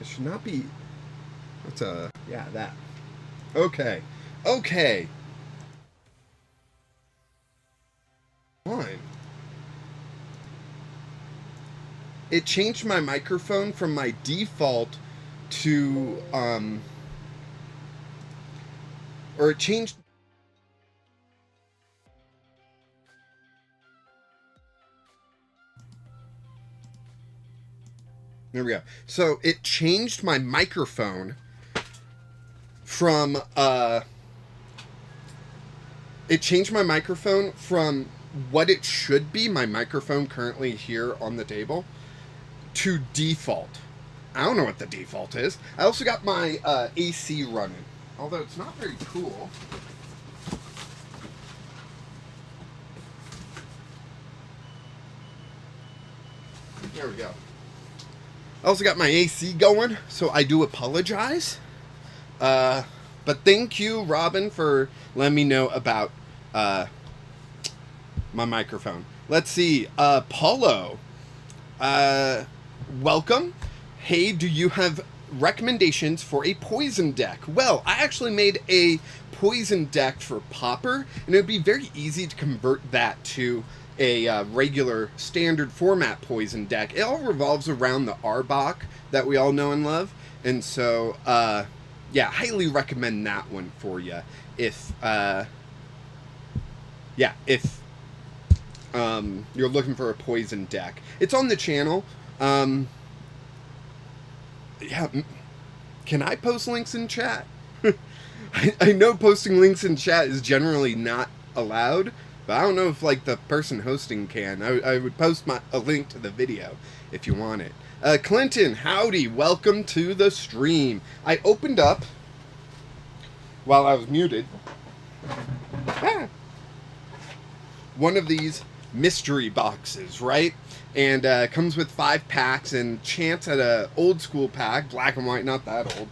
It should not be. What's yeah, that. Okay. Okay. Fine. It changed my microphone from my default to or it changed. There we go. So it changed my microphone from what it should be, my microphone currently here on the table, to default. I don't know what the default is. I also got my AC running, although it's not very cool. There we go. I also got my AC going, so I do apologize. But thank you, Robin, for letting me know about my microphone. Let's see. Paulo, welcome. Hey, do you have recommendations for a poison deck? Well, I actually made a poison deck for Pauper, and it would be very easy to convert that to a regular standard format poison deck. It all revolves around the Arbok that we all know and love, and so yeah, highly recommend that one for you if you're looking for a poison deck. It's on the channel. Yeah, can I post links in chat? I know posting links in chat is generally not allowed, but I don't know if like the person hosting can. I would post a link to the video if you want it. Clinton, howdy, welcome to the stream. I opened up while I was muted one of these mystery boxes, right? And comes with 5 packs, and chance at a old school pack, black and white, not that old.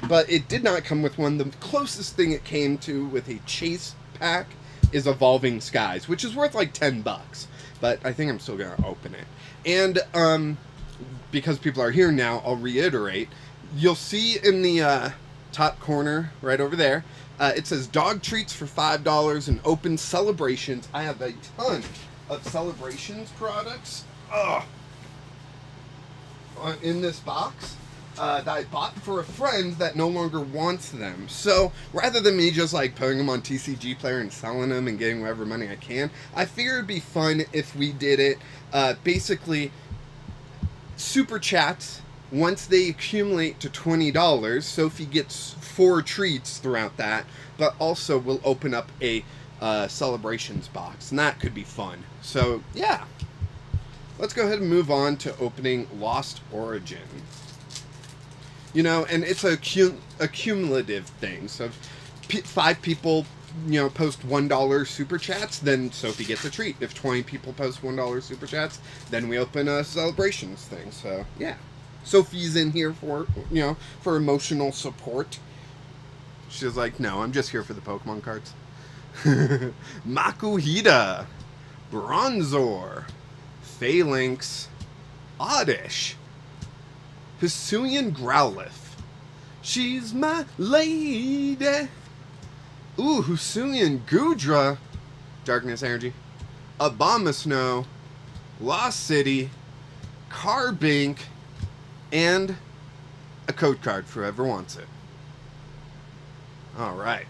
But it did not come with one. The closest thing it came to with a chase pack is Evolving Skies, which is worth like $10. But I think I'm still gonna open it. And because people are here now, I'll reiterate. You'll see in the top corner right over there, it says dog treats for $5 and open celebrations. I have a ton of celebrations products in this box that I bought for a friend that no longer wants them. So rather than me just like putting them on TCG Player and selling them and getting whatever money I can, I figured it'd be fun if we did it basically super chats. Once they accumulate to $20, Sophie gets 4 treats throughout that, but also we'll open up a celebrations box, and that could be fun. So yeah, let's go ahead and move on to opening Lost Origin. You know, and it's a cumulative thing. So if 5 people, you know, post $1 super chats, then Sophie gets a treat. If 20 people post $1 super chats, then we open a celebrations thing. So yeah, Sophie's in here for, you know, for emotional support. She's like, no, I'm just here for the Pokemon cards. Makuhita, Bronzor, Phalanx, Oddish, Hisuian Growlithe. She's my lady. Ooh, Hisuian Gudra, Darkness Energy, Abomasnow, Lost City, Carbink, and a code card for whoever wants it. Alright.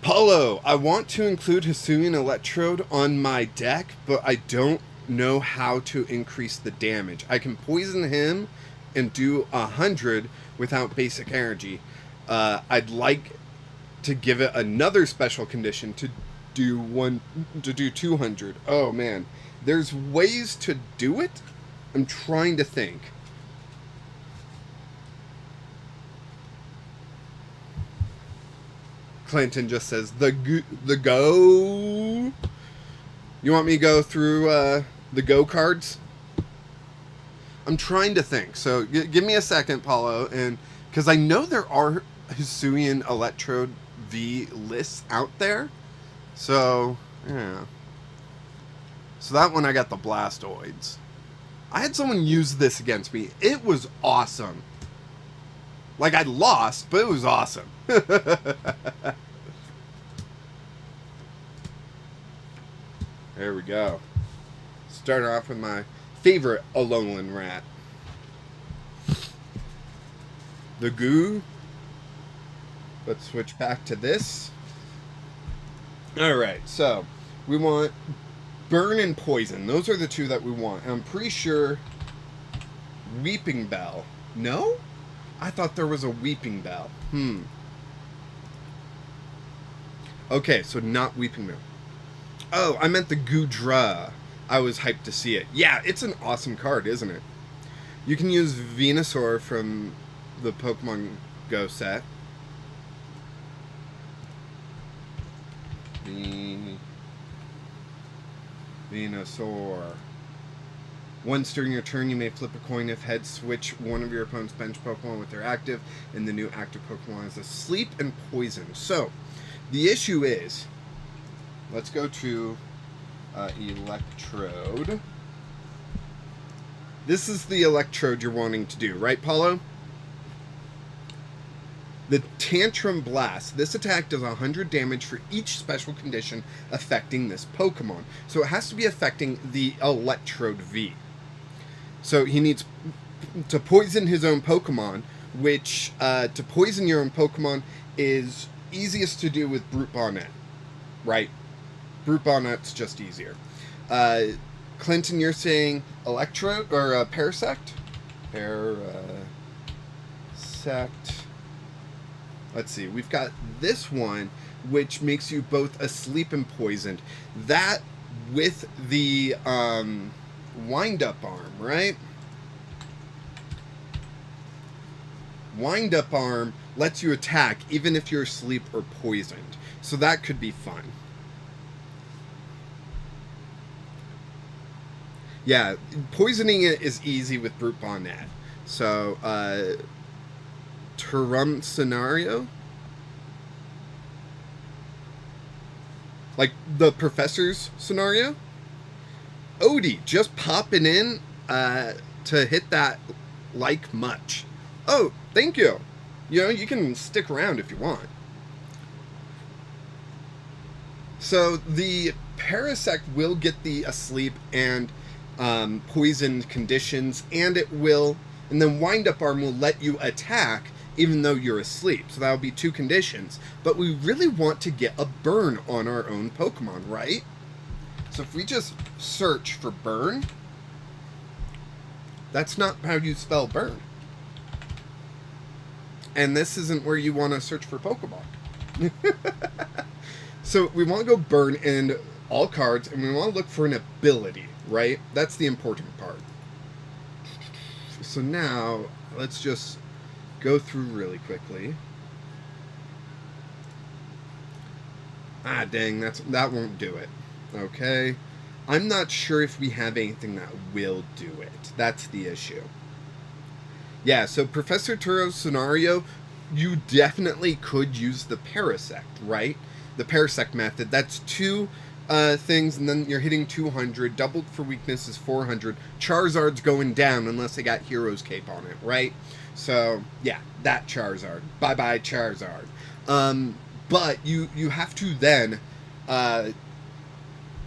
Paulo, I want to include Hisuian Electrode on my deck, but I don't know how to increase the damage. I can poison him and do 100 without basic energy. I'd like to give it another special condition to do 200. Oh man, there's ways to do it. I'm trying to think. Clinton just says the go. You want me to go through the go cards? I'm trying to think. So give me a second, Paulo, and because I know there are Hisuian Electrode V lists out there. So yeah. So that one I got the Blastoids. I had someone use this against me. It was awesome. Like, I lost, but it was awesome. There we go. Starting off with my favorite Alolan rat. The goo. Let's switch back to this. Alright, so we want burn and poison. Those are the two that we want. And I'm pretty sure Weeping Bell. No? I thought there was a Weeping Bell. Okay, so not Weeping Bell. Oh, I meant the Goodra. I was hyped to see it. Yeah, it's an awesome card, isn't it? You can use Venusaur from the Pokemon Go set. Venusaur. Once during your turn, you may flip a coin. If heads, switch one of your opponent's bench Pokemon with their active, and the new active Pokemon is asleep and poison. So, the issue is, let's go to Electrode. This is the Electrode you're wanting to do, right, Paulo? The Tantrum Blast. This attack does 100 damage for each special condition affecting this Pokemon. So it has to be affecting the Electrode V. So he needs to poison his own Pokemon, which to poison your own Pokemon is easiest to do with Brute Bonnet, right? Brute Bonnet's just easier. Clinton, you're saying Electrode or Parasect? Parasect. Let's see. We've got this one, which makes you both asleep and poisoned. That with the wind-up arm, right? Wind-up arm lets you attack even if you're asleep or poisoned. So that could be fun. Yeah, poisoning it is easy with Brute Bonnet. So, Turum Scenario? Like the Professor's scenario? Odie, just popping in to hit that like much. Oh, thank you. You know, you can stick around if you want. So the Parasect will get the asleep and poisoned conditions, and it will, and then Wind-Up Arm will let you attack even though you're asleep. So that'll be two conditions. But we really want to get a burn on our own Pokemon, right? So if we just search for burn, that's not how you spell burn. And this isn't where you want to search for Pokemon. So we want to go burn in all cards, and we want to look for an ability, right? That's the important part. So now, let's just go through really quickly. Ah, dang, that won't do it. Okay. I'm not sure if we have anything that will do it. That's the issue. Yeah, so Professor Turo's scenario, you definitely could use the Parasect, right? The Parasect method. That's two things, and then you're hitting 200. Doubled for weakness is 400. Charizard's going down unless they got Hero's Cape on it, right? So, yeah, that Charizard. Bye-bye, Charizard. But you have to then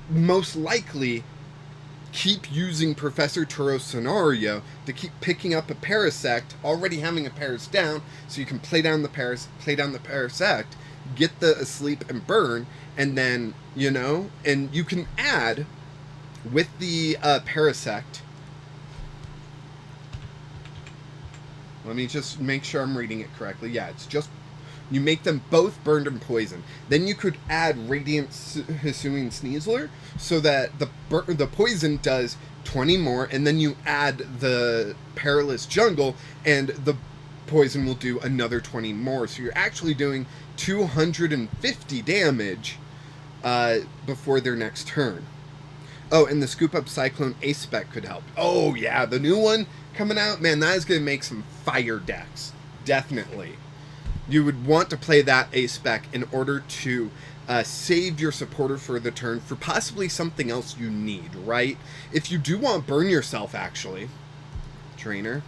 most likely keep using Professor Turo's scenario to keep picking up a Parasect, already having a Paras down, so you can play down the Parasect, get the asleep and burn, and then, you know, and you can add with the Parasect. Let me just make sure I'm reading it correctly. Yeah, it's just, you make them both burned and poisoned. Then you could add Radiant Hisuian Sneasler so that the poison does 20 more, and then you add the Perilous Jungle, and the poison will do another 20 more. So you're actually doing 250 damage before their next turn. Oh, and the Scoop Up Cyclone Ace Spec could help. Oh, yeah, the new one coming out, man, that is going to make some fire decks. Definitely. You would want to play that A-Spec in order to save your supporter for the turn for possibly something else you need, right? If you do want to burn yourself, actually, trainer,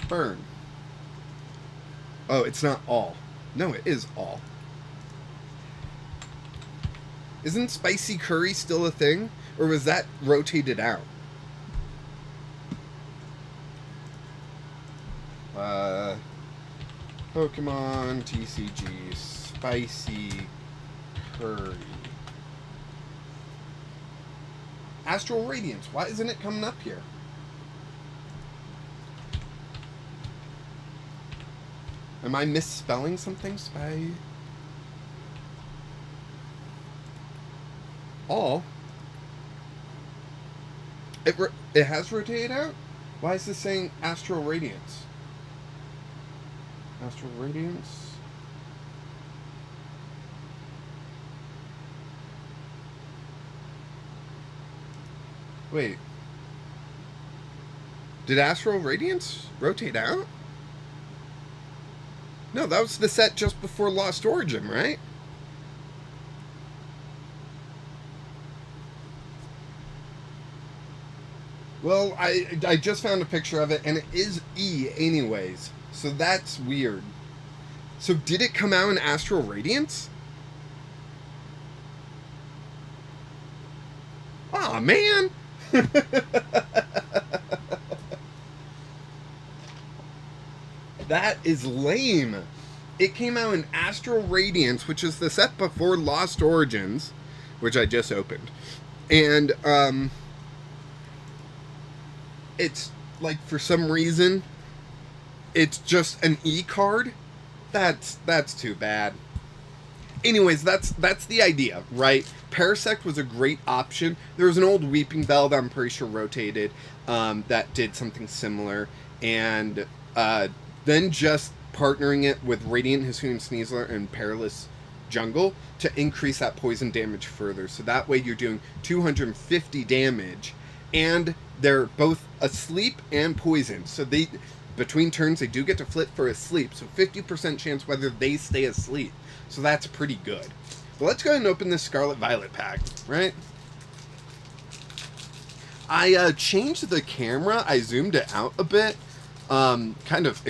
burn. Oh, it's not all. No, it is all. Isn't spicy curry still a thing? Or was that rotated out? Pokemon TCG spicy curry. Astral Radiance. Why isn't it coming up here? Am I misspelling something? All. It has rotated out? Why is this saying Astral Radiance? Astral Radiance? Wait. Did Astral Radiance rotate out? No, that was the set just before Lost Origin, right? Well, I just found a picture of it, and it is E anyways. So that's weird. So did it come out in Astral Radiance? Aw, man! That is lame. It came out in Astral Radiance, which is the set before Lost Origins, which I just opened. And, it's, like, for some reason, it's just an E card. That's too bad. Anyways, that's the idea, right? Parasect was a great option. There was an old Weeping Bell that I'm pretty sure rotated that did something similar. And then just partnering it with Radiant Hisuian Sneasler and Perilous Jungle to increase that poison damage further. So that way you're doing 250 damage. And they're both asleep and poisoned. So they, between turns, they do get to flip for asleep. So 50% chance whether they stay asleep. So that's pretty good. But let's go ahead and open this Scarlet Violet pack, right? I changed the camera. I zoomed it out a bit. Kind of,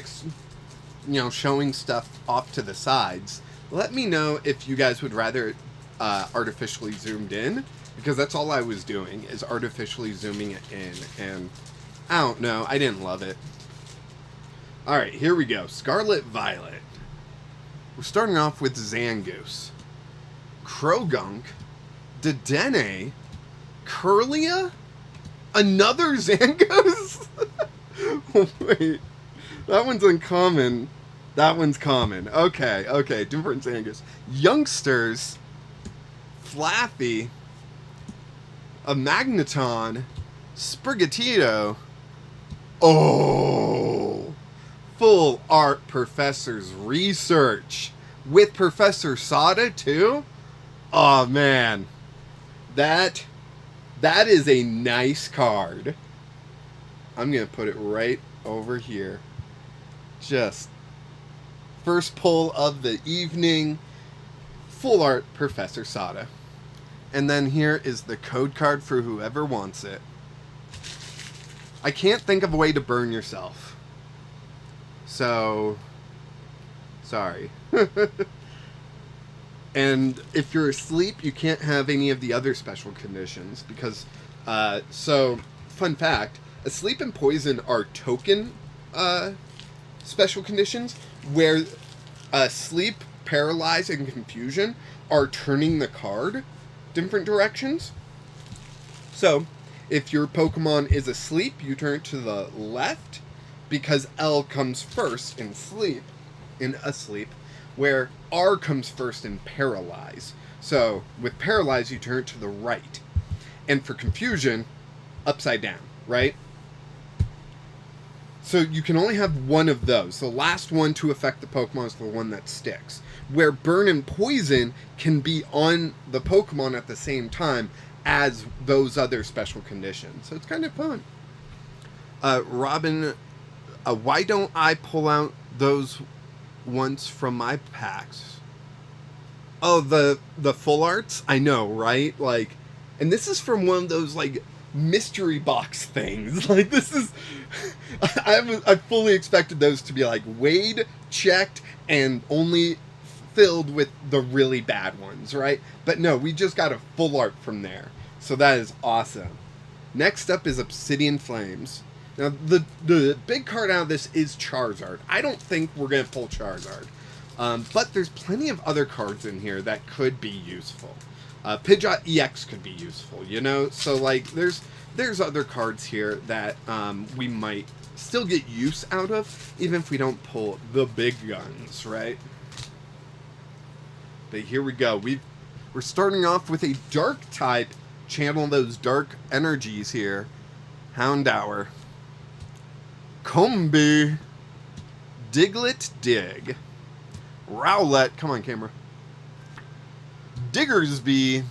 showing stuff off to the sides. Let me know if you guys would rather artificially zoomed in. Because that's all I was doing, is artificially zooming it in. And I don't know, I didn't love it. Alright, here we go. Scarlet Violet. We're starting off with Zangoose, Krogunk, Dedenne, Curlia, another Zangoose? Wait, that one's uncommon. That one's common. Okay, different Zangoose. Youngsters, Flaffy, a Magneton, Sprigatito. Oh! Full art Professor's Research. With Professor Sada, too? Oh, man. That is a nice card. I'm going to put it right over here. Just first pull of the evening. Full art Professor Sada. And then here is the code card for whoever wants it. I can't think of a way to burn yourself. So, sorry. And if you're asleep, you can't have any of the other special conditions. Because, so, fun fact, asleep and poison are token special conditions. Where sleep, paralyze, and confusion are turning the card different directions. So, if your Pokemon is asleep, you turn it to the left, because L comes first in asleep, where R comes first in paralyze. So, with paralyze, you turn it to the right. And for confusion, upside down, right? So you can only have one of those. The last one to affect the Pokemon is the one that sticks. Where burn and poison can be on the Pokemon at the same time as those other special conditions. So it's kind of fun. Robin, why don't I pull out those once from my packs. Oh, the full arts? I know, right? Like, and this is from one of those, like, mystery box things. Like, this is... I fully expected those to be, like, weighed, checked, and only filled with the really bad ones, right? But no, we just got a full art from there. So that is awesome. Next up is Obsidian Flames. Now, the big card out of this is Charizard. I don't think we're going to pull Charizard. But there's plenty of other cards in here that could be useful. Pidgeot EX could be useful, you know? So, like, there's other cards here that we might still get use out of, even if we don't pull the big guns, right? But here we go. We're starting off with a dark type. Channel those dark energies here. Houndour. Combee. Diglett Dig. Rowlet. Come on, camera. Diggersby.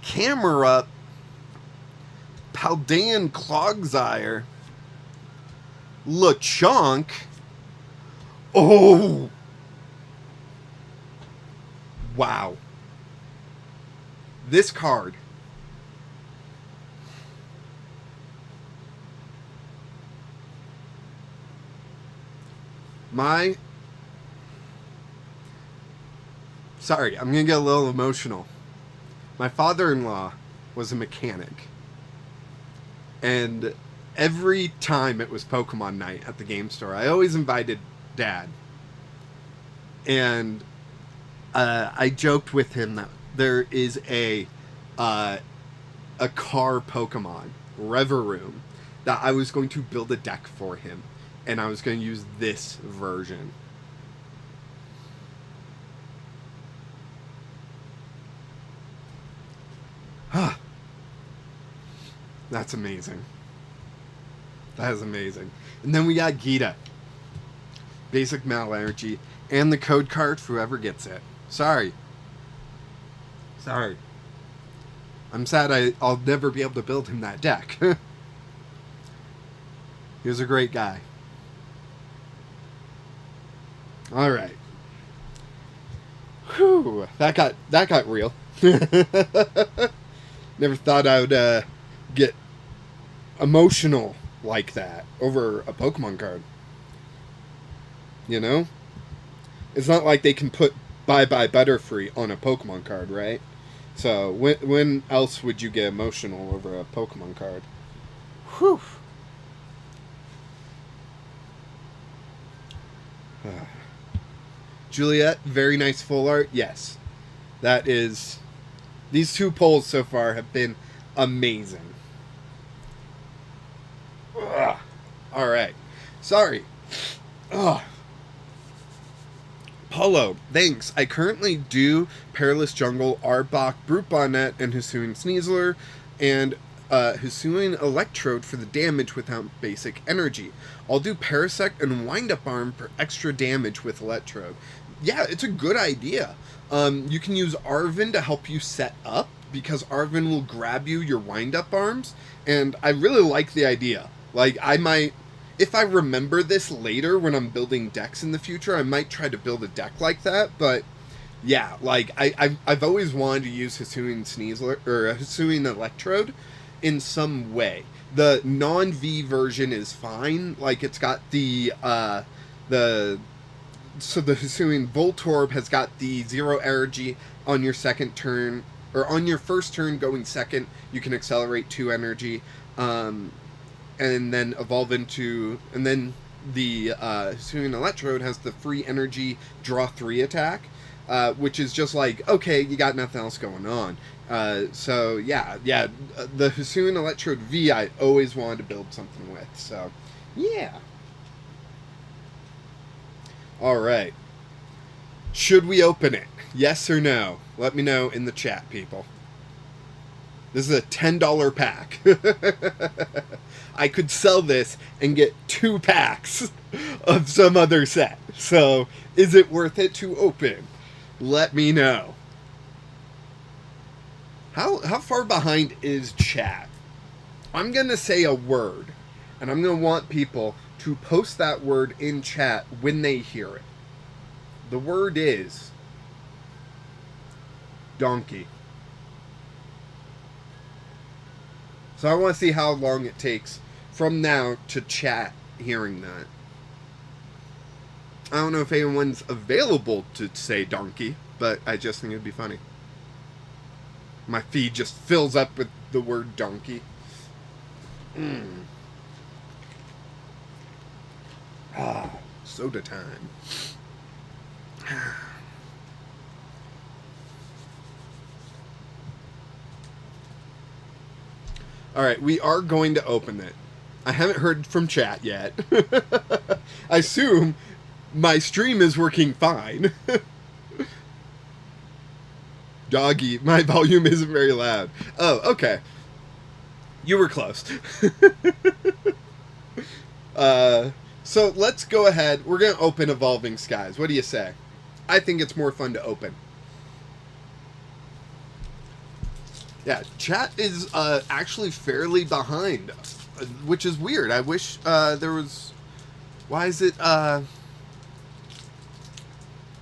Camerupt. Paldean Clogsire. Lechonk. Oh! Wow. This card. Sorry, I'm going to get a little emotional. My father-in-law was a mechanic. And every time it was Pokemon night at the game store, I always invited Dad. And I joked with him that there is a car Pokemon, Reveroom, that I was going to build a deck for him. And I was going to use this version. That's amazing. That is amazing. And then we got Gita. Basic Metal Energy. And the code card for whoever gets it. Sorry. I'm sad I'll never be able to build him that deck. He was a great guy. Alright. Whew. That got real. Never thought I would get emotional like that over a Pokemon card. You know? It's not like they can put Bye-Bye Butterfree on a Pokemon card, right? So, when else would you get emotional over a Pokemon card? Whew. Juliet, very nice full art. Yes. That is... These two polls so far have been amazing. Alright. Sorry. Ugh. Polo, thanks. I currently do Perilous Jungle, Arbok, Brute Bonnet, and Hisuian Sneasler, and Hisuian Electrode for the damage without basic energy. I'll do Parasect and Wind Up Arm for extra damage with Electrode. Yeah, it's a good idea. You can use Arven to help you set up, because Arven will grab you your Wind Up Arms, and I really like the idea. Like, I might... If I remember this later when I'm building decks in the future, I might try to build a deck like that, but yeah, like, I've always wanted to use Hisuian Sneasler, or Hisuian Electrode in some way. The non-V version is fine, like, it's got the Hisuian Voltorb has got the 0 energy on your second turn, or on your first turn going second, you can accelerate 2 energy, and then evolve into, and then the Hisuian Electrode has the free energy draw 3 attack, which is just like, okay, you got nothing else going on. So yeah, the Hisuian Electrode V I always wanted to build something with, so yeah. Alright. Should we open it? Yes or no? Let me know in the chat, people. This is a $10 pack. I could sell this and get 2 packs of some other set. So, is it worth it to open? Let me know. How far behind is chat? I'm going to say a word. And I'm going to want people to post that word in chat when they hear it. The word is donkey. So I want to see how long it takes from now to chat hearing that. I don't know if anyone's available to say donkey, but I just think it'd be funny. My feed just fills up with the word donkey. Soda time. Alright, we are going to open it. I haven't heard from chat yet. I assume my stream is working fine. Doggy, my volume isn't very loud. Oh, okay. You were close. So let's go ahead. We're going to open Evolving Skies. What do you say? I think it's more fun to open. Yeah, chat is actually fairly behind, which is weird. I wish there was... Why is it... I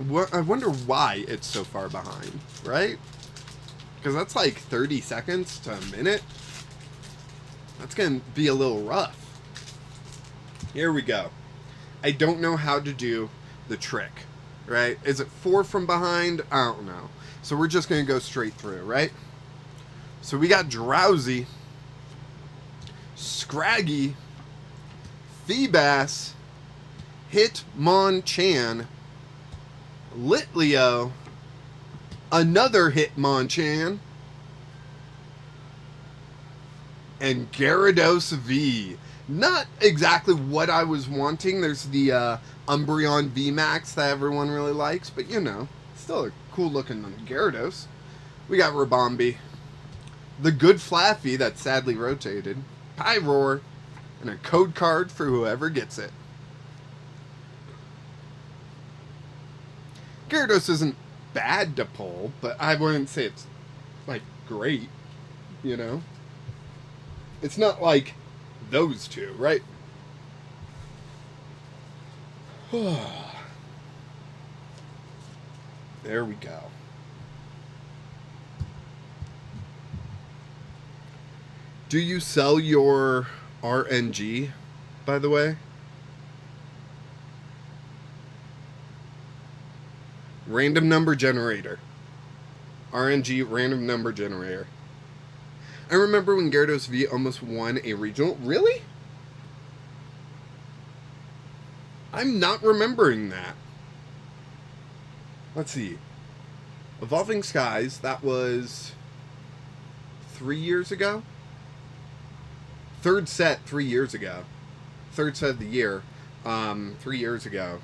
wonder why it's so far behind, right? Because that's like 30 seconds to a minute. That's going to be a little rough. Here we go. I don't know how to do the trick, right? Is it 4 from behind? I don't know. So we're just going to go straight through, right? So we got Drowsy, Scraggy, Feebas, Hitmonchan, Litleo, another Hitmonchan, and Gyarados V. Not exactly what I was wanting. There's the Umbreon VMAX that everyone really likes, but you know, still a cool looking Gyarados. We got Rabombi, the good Flaffy that sadly rotated, Pyroar, and a code card for whoever gets it. Gyarados isn't bad to pull, but I wouldn't say it's, like, great, you know? It's not like those two, right? There we go. Do you sell your RNG, by the way? Random number generator. RNG, random number generator. I remember when Gyarados V almost won a regional. Really? I'm not remembering that. Let's see. Evolving Skies, that was 3 years ago? Third set 3 years ago. Third set of the year. 3 years ago.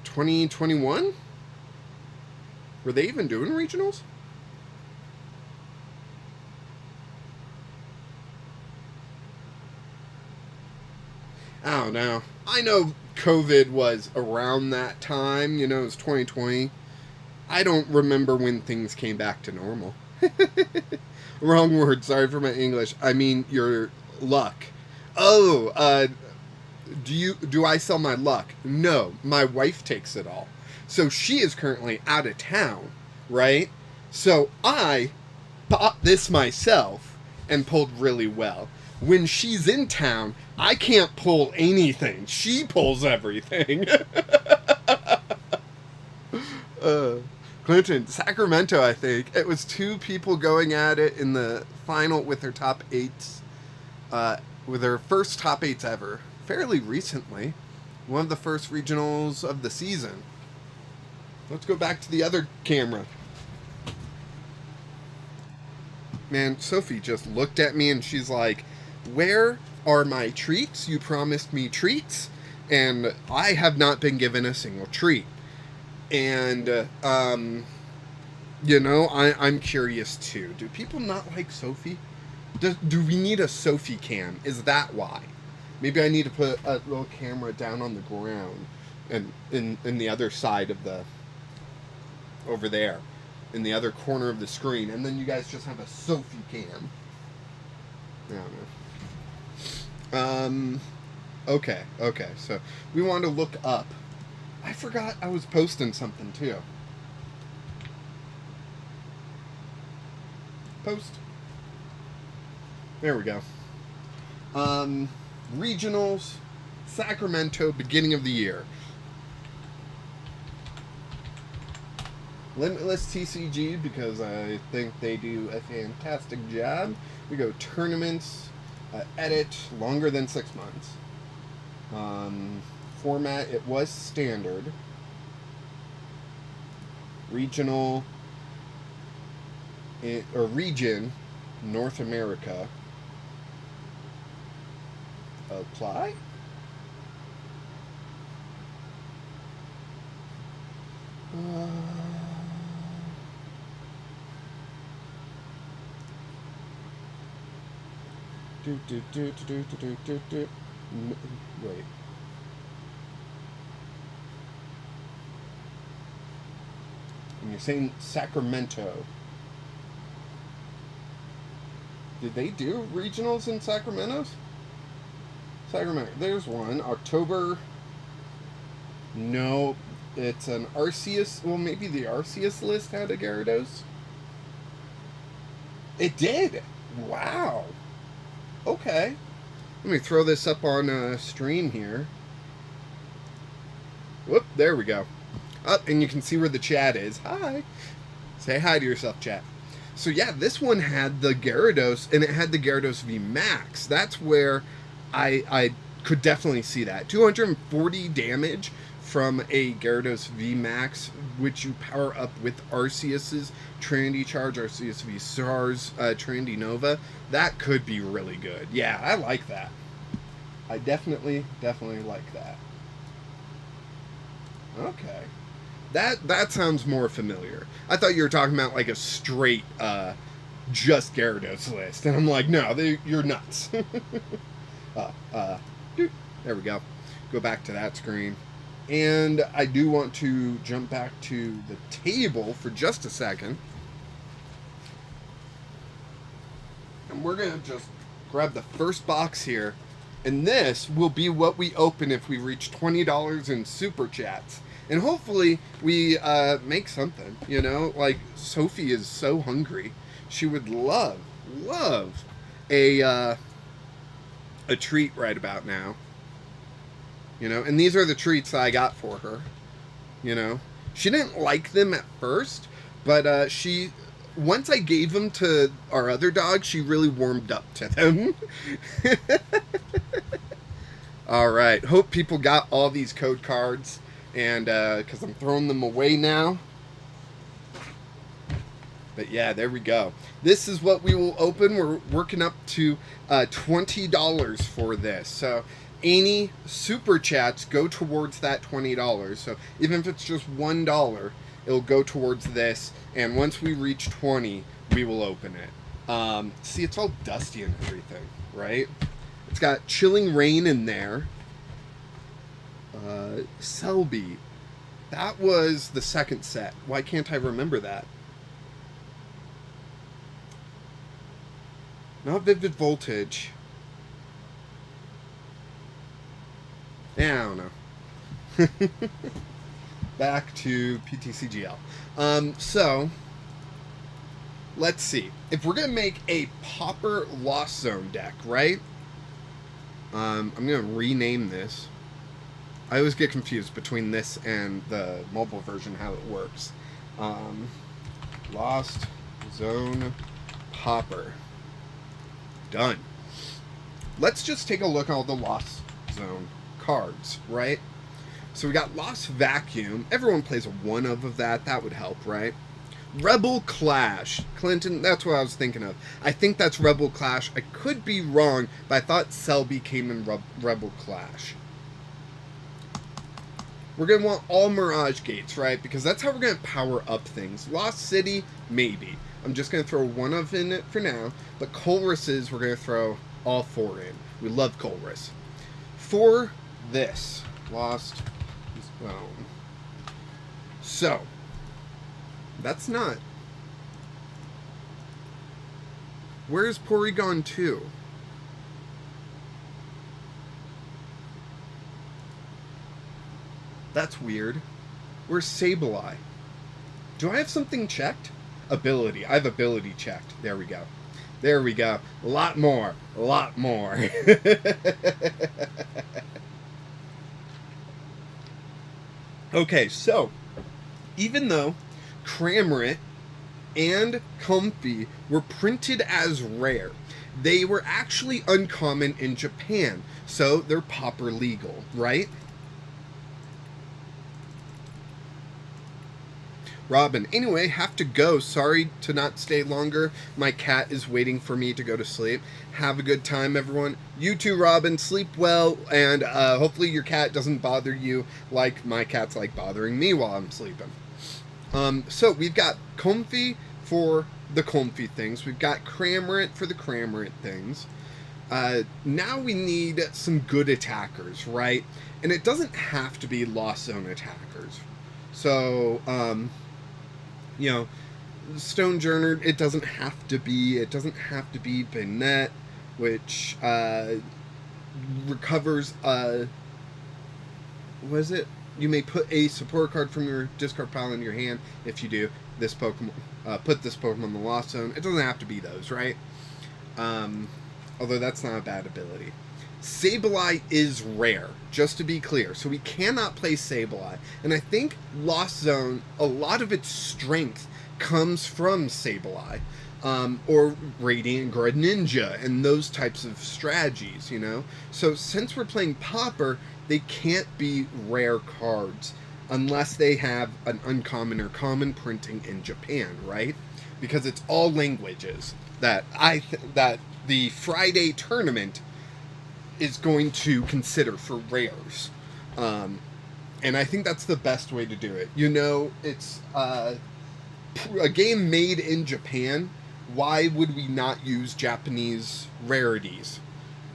2021? Were they even doing regionals? I don't know. I know COVID was around that time. You know, it was 2020. I don't remember when things came back to normal. Wrong word. Sorry for my English. I mean your luck. Oh, do I sell my luck? No, my wife takes it all. So she is currently out of town, right? So I bought this myself and pulled really well. When she's in town, I can't pull anything. She pulls everything. Clinton, Sacramento, I think. It was 2 people going at it in the final with their top 8s. With their first top 8s ever. Fairly recently. One of the first regionals of the season. Let's go back to the other camera. Man, Sophie just looked at me and she's like, where are my treats? You promised me treats, and I have not been given a single treat. And, you know, I'm curious too. Do people not like Sophie? Do we need a Sophie cam? Is that why? Maybe I need to put a little camera down on the ground and in the other side of the... over there. In the other corner of the screen. And then you guys just have a Sophie cam. I don't know. Okay, okay. So we want to look up. I forgot I was posting something too. Post. There we go. Regionals, Sacramento, beginning of the year. Limitless TCG because I think they do a fantastic job. We go tournaments, edit, longer than 6 months. Format, it was standard. Regional, or region, North America. Apply? Wait. And you're saying Sacramento. Did they do regionals in Sacramento's? Sacramento. There's one. October. No, it's an Arceus. Well, maybe the Arceus list had a Gyarados. It did. Wow. Okay. Let me throw this up on stream here. Whoop, there we go. Up, and you can see where the chat is. Hi. Say hi to yourself, chat. So yeah, this one had the Gyarados, and it had the Gyarados V Max. That's where I could definitely see that. 240 damage from a Gyarados V Max, which you power up with Arceus's Trinity Charge, Arceus V Stars, Trinity Nova. That could be really good. Yeah, I like that. I definitely like that. Okay. That sounds more familiar. I thought you were talking about like a straight just Gyarados list, and I'm like, no, you're nuts. There we go. Go back to that screen. And I do want to jump back to the table for just a second. And we're going to just grab the first box here. And this will be what we open if we reach $20 in Super Chats. And hopefully we make something, you know? Like, Sophie is so hungry. She would love a treat right about now. You know, and these are the treats I got for her. You know, she didn't like them at first, but once I gave them to our other dog, she really warmed up to them. All right, hope people got all these code cards, and because I'm throwing them away now. But yeah, there we go. This is what we will open. We're working up to $20 for this. So any super chats go towards that $20. So even if it's just $1, it'll go towards this. And once we reach 20, we will open it. See, it's all dusty and everything, right? It's got Chilling Rain in there. Selby. That was the second set. Why can't I remember that? Not Vivid Voltage. Yeah, I don't know. Back to PTCGL. So, let's see. If we're going to make a Pauper Lost Zone deck, right? I'm going to rename this. I always get confused between this and the mobile version, how it works. Lost Zone Pauper. Done. Let's just take a look at all the Lost Zone cards, right? So we got Lost Vacuum. Everyone plays a one of that. That would help, right? Rebel Clash. Clinton, that's what I was thinking of. I think that's Rebel Clash. I could be wrong, but I thought Selby came in Rebel Clash. We're going to want all Mirage Gates, right? Because that's how we're going to power up things. Lost City, maybe. I'm just going to throw one of in it for now. But Colress's, we're going to throw all four in. We love Colress. For this, Lost Zone. So, that's not. Where's Porygon 2? That's weird. Where's Sableye? Do I have something checked? Ability. I have ability checked. There we go. There we go. A lot more. A lot more. Okay, so even though Cramorant and Comfey were printed as rare, they were actually uncommon in Japan, so they're Pauper legal, right? Robin, anyway, have to go. Sorry to not stay longer. My cat is waiting for me to go to sleep. Have a good time, everyone. You too, Robin. Sleep well, and hopefully your cat doesn't bother you like my cat's like bothering me while I'm sleeping. So we've got Comfey for the Comfey things. We've got Cramorant for the Cramorant things. Now we need some good attackers, right? And it doesn't have to be Lost Zone attackers. So, you know, Stonejourner, it doesn't have to be Banette, which recovers was it? You may put a support card from your discard pile in your hand. If you do, this Pokemon, put this Pokemon in the Lost Zone. It doesn't have to be those, right? Although that's not a bad ability. Sableye is rare, just to be clear, so we cannot play Sableye. And I think Lost Zone, a lot of its strength comes from Sableye, or Radiant Greninja, and those types of strategies, you know? So since we're playing Pauper, they can't be rare cards unless they have an uncommon or common printing in Japan, right? Because it's all languages that that the Friday tournament is going to consider for rares. And I think that's the best way to do it. You know, it's a game made in Japan. Why would we not use Japanese rarities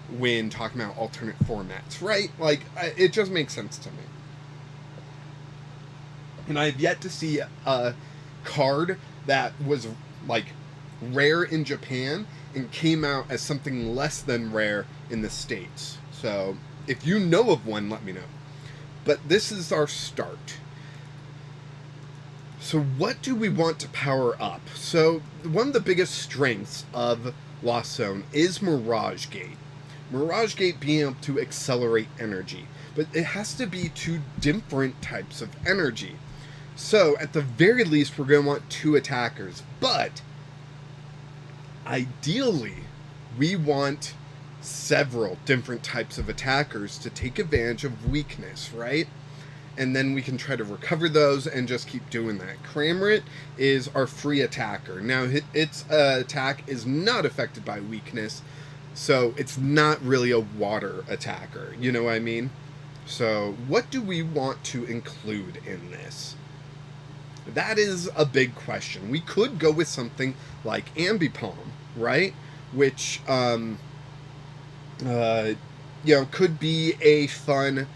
when talking about alternate formats, right? Like, it just makes sense to me. And I've yet to see a card that was, like, rare in Japan and came out as something less than rare in the States. So, if you know of one, let me know. But this is our start. So what do we want to power up? So, one of the biggest strengths of Lost Zone is Mirage Gate. Mirage Gate being able to accelerate energy. But it has to be two different types of energy. So, at the very least, we're going to want two attackers. But ideally, we want several different types of attackers to take advantage of weakness, right? And then we can try to recover those and just keep doing that. Cramorant is our free attacker. Now, its attack is not affected by weakness, so it's not really a water attacker. You know what I mean? So, what do we want to include in this? That is a big question. We could go with something like Ambipom, right? Which, you know, could be a fun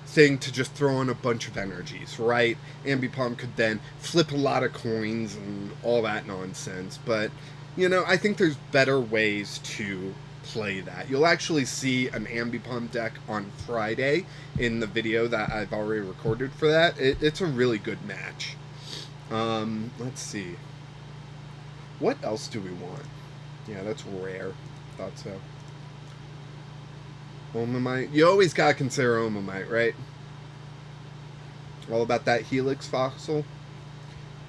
thing to just throw in a bunch of energies, right? Ambipom could then flip a lot of coins and all that nonsense. But, you know, I think there's better ways to play that. You'll actually see an Ambipom deck on Friday in the video that I've already recorded for that. It's a really good match. Let's see. What else do we want? Yeah, that's rare. Thought so. Omamite. You always gotta consider Omamite, right? All about that Helix fossil.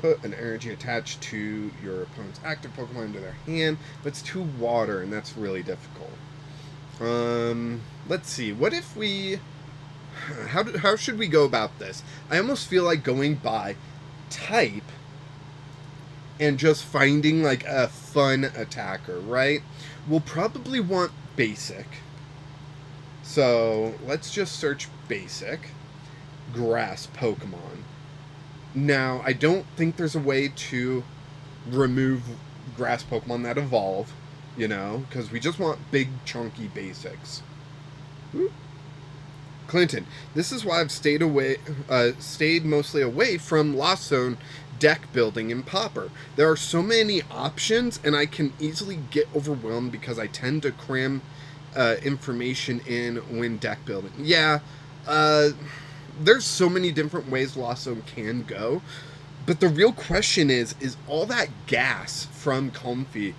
Put an energy attached to your opponent's active Pokemon into their hand, but it's too water, and that's really difficult. Let's see. What if we... How should we go about this? I almost feel like going by type and just finding like a fun attacker, right? We'll probably want basic. So let's just search basic grass Pokemon. Now, I don't think there's a way to remove grass Pokemon that evolve, you know, because we just want big, chunky basics. Whoop. Clinton, this is why I've stayed mostly away from Lost Zone deck building in Pauper. There are so many options, and I can easily get overwhelmed because I tend to cram information in when deck building. Yeah, there's so many different ways Lost Zone can go, but the real question is all that gas from Comfy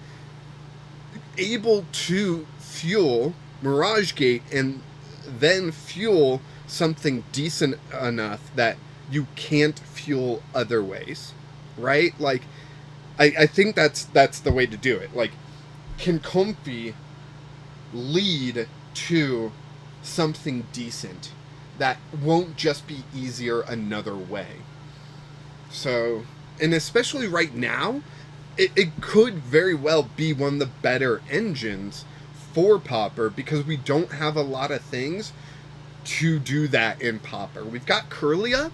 able to fuel Mirage Gate and then fuel something decent enough that you can't fuel other ways, right? Like, I think that's the way to do it. Like, can Comfy lead to something decent that won't just be easier another way? So, and especially right now, it could very well be one of the better engines for Pauper because we don't have a lot of things to do that in Pauper. We've got Curlia.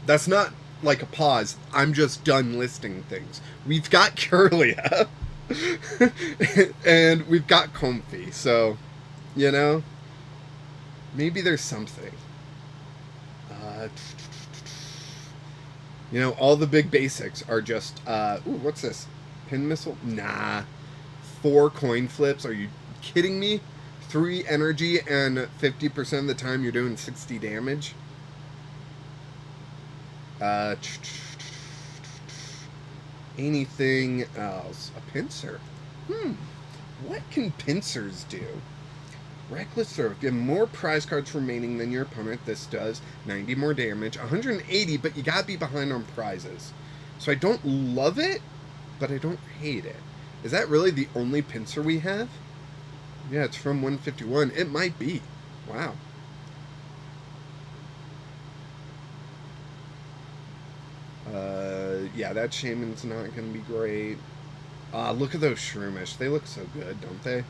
That's not like a pause. I'm just done listing things. We've got Curlia. And we've got Comfy. So, you know, maybe there's something. You know, all the big basics are just, ooh, what's this? Pin missile? Nah. 4 coin flips? Are you kidding me? 3 energy and 50% of the time you're doing 60 damage? Anything else? A pincer? What can pincers do? Reckless Throw. Give more prize cards remaining than your opponent. This does 90 more damage. 180, but you gotta be behind on prizes. So I don't love it, but I don't hate it. Is that really the only pincer we have? Yeah, it's from 151. It might be. Wow. Yeah, that Shaman's not going to be great. Look at those Shroomish. They look so good, don't they?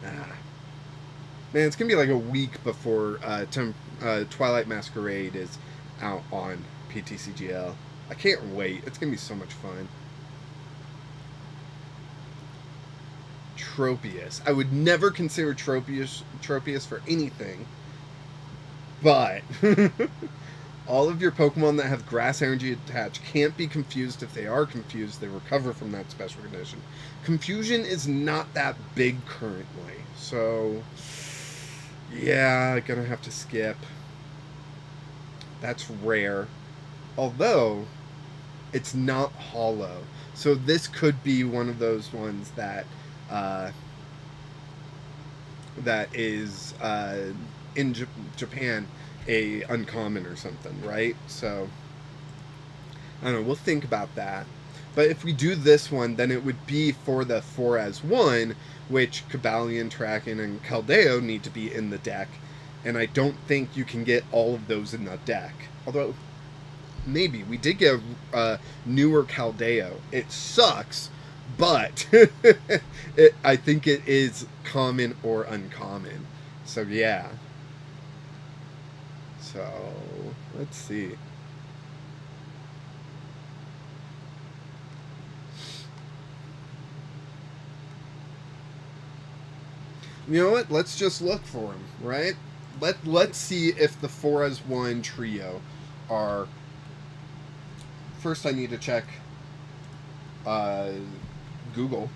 Man, it's going to be like a week before Twilight Masquerade is out on PTCGL. I can't wait. It's going to be so much fun. Tropius. I would never consider Tropius for anything. But all of your Pokemon that have grass energy attached can't be confused. If they are confused, they recover from that special condition. Confusion is not that big currently. So, yeah, gonna have to skip. That's rare. Although, it's not hollow. So this could be one of those ones that that is in Japan a uncommon or something, right? So I don't know, we'll think about that. But if we do this one, then it would be for the 4-as-1, which Cobalion, Traken, and Caldeo need to be in the deck, and I don't think you can get all of those in the deck. Although maybe we did get a newer Caldeo. It sucks, but I think it is common or uncommon. So yeah. So let's see. You know what? Let's just look for him, right? Let's see if the 4-as-1 trio are. First, I need to check Google.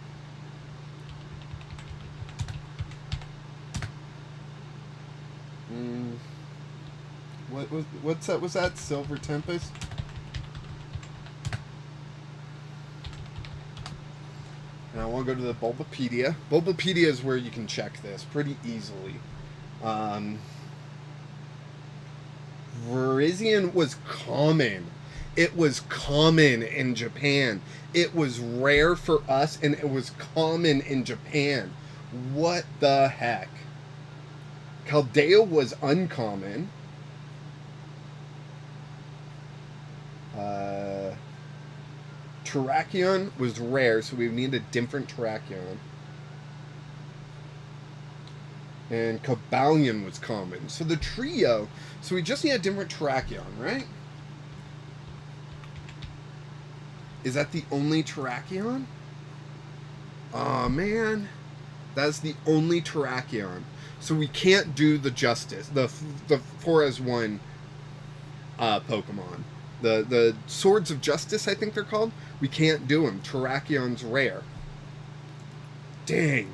What's that? Was that Silver Tempest? And I want to go to the Bulbapedia. Bulbapedia is where you can check this pretty easily. Virizion was common. It was common in Japan. It was rare for us, and it was common in Japan. What the heck? Caldeo was uncommon. Terrakion was rare, so we need a different Terrakion. And Cobalion was common. So the trio, so we just need a different Terrakion, right? Is that the only Terrakion? Aw, man. That's the only Terrakion. So we can't do the Justice, the 4-as-1 Pokemon. The Swords of Justice, I think they're called. We can't do them. Terrakion's rare. Dang.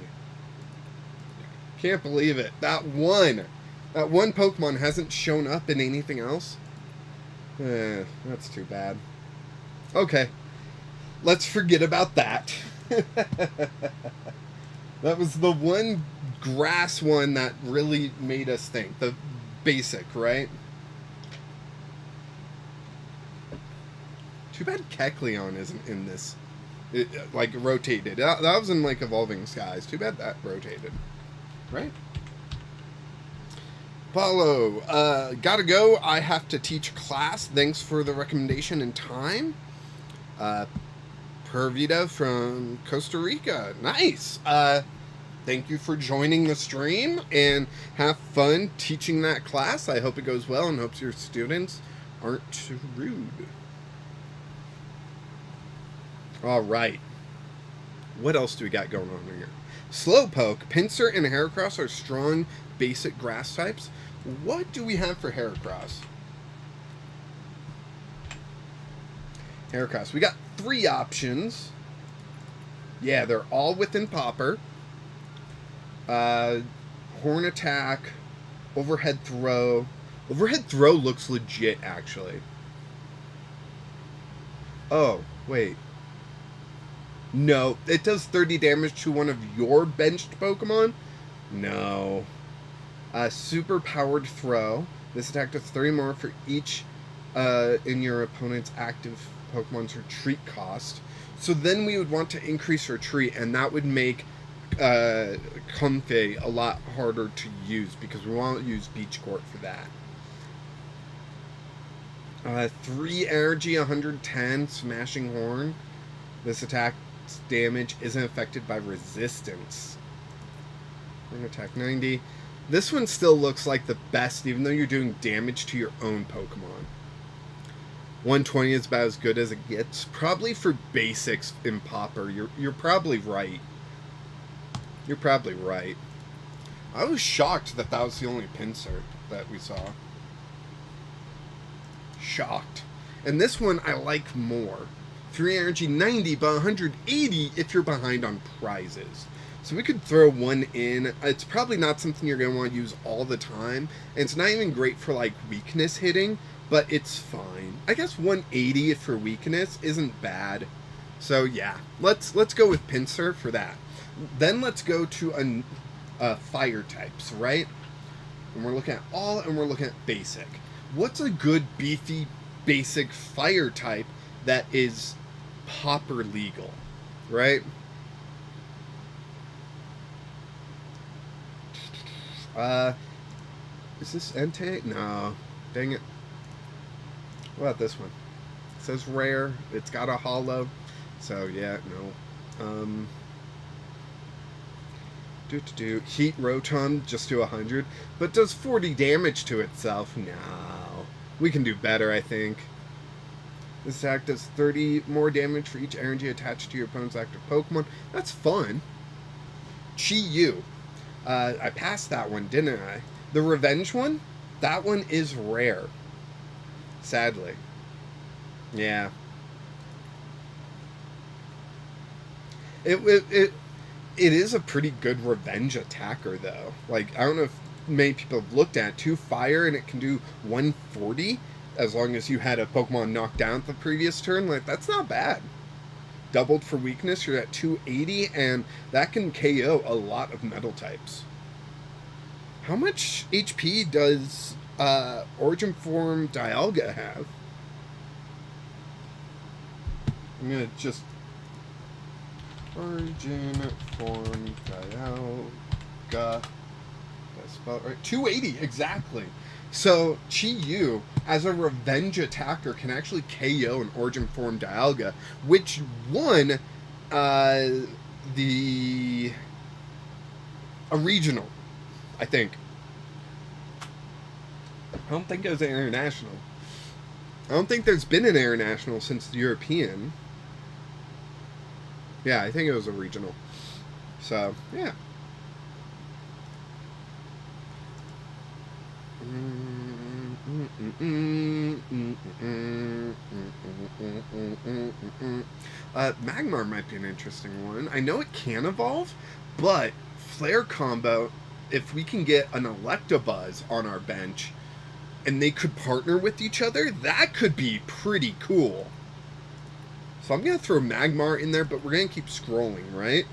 Can't believe it. That one Pokemon hasn't shown up in anything else. That's too bad. Okay. Let's forget about that. That was the one grass one that really made us think. The basic, right? Too bad Kecleon isn't in this. It, like, rotated. That was in, like, Evolving Skies. Too bad that rotated. Right? Follow. Gotta go. I have to teach class. Thanks for the recommendation and time. Pervita from Costa Rica. Nice. Thank you for joining the stream, and have fun teaching that class. I hope it goes well, and hope your students aren't too rude. All right. What else do we got going on here? Slowpoke, Pinsir, and Heracross are strong, basic grass types. What do we have for Heracross? Heracross. We got 3 options. Yeah, they're all within Pauper. Horn Attack, Overhead Throw. Overhead Throw looks legit, actually. Oh, wait. No, it does 30 damage to one of your benched Pokemon? No. Super Powered Throw. This attack does 30 more for each in your opponent's active Pokemon's retreat cost. So then we would want to increase retreat, and that would make Comfey a lot harder to use, because we won't use Beach Court for that. 3 energy, 110, Smashing Horn. This attack's damage isn't affected by resistance. Horn attack 90. This one still looks like the best, even though you're doing damage to your own Pokemon. 120 is about as good as it gets. Probably for basics in Pauper. You're probably right. You're probably right. I was shocked that that was the only Pinsir that we saw. Shocked. And this one I like more. 3 energy, 90, but 180 if you're behind on prizes. So we could throw one in. It's probably not something you're going to want to use all the time. And it's not even great for, like, weakness hitting, but it's fine. I guess 180 for weakness isn't bad. So, yeah. Let's go with Pinsir for that. Then let's go to fire types, right? And we're looking at all, and we're looking at basic. What's a good, beefy, basic fire type that is Pauper legal, right? Is this Entei? No. Dang it. What about this one? It says rare. It's got a hollow. So, yeah, no. Heat Rotom, just do 100. But does 40 damage to itself? No. We can do better, I think. This attack does 30 more damage for each energy attached to your opponent's active Pokemon. That's fun. Chi-Yu. I passed that one, didn't I? The Revenge one? That one is rare. Sadly. Yeah. It is a pretty good revenge attacker, though. Like, I don't know if many people have looked at it. 2 fire, and it can do 140, as long as you had a Pokemon knocked down the previous turn. Like, that's not bad. Doubled for weakness, you're at 280, and that can KO a lot of metal types. How much HP does Origin Form Dialga have? I'm gonna just... Origin Form Dialga. That's spelled right. 280, exactly. So, Chi-Yu, as a revenge attacker, can actually KO an Origin Form Dialga, which won a regional, I think. I don't think it was an international. I don't think there's been an international since the European. Yeah, I think it was a regional. So, yeah. Magmar might be an interesting one. I know it can evolve, but Flare Combo if we can get an Electabuzz on our bench and they could partner with each other, that could be pretty cool. So I'm going to throw Magmar in there, but we're going to keep scrolling, right?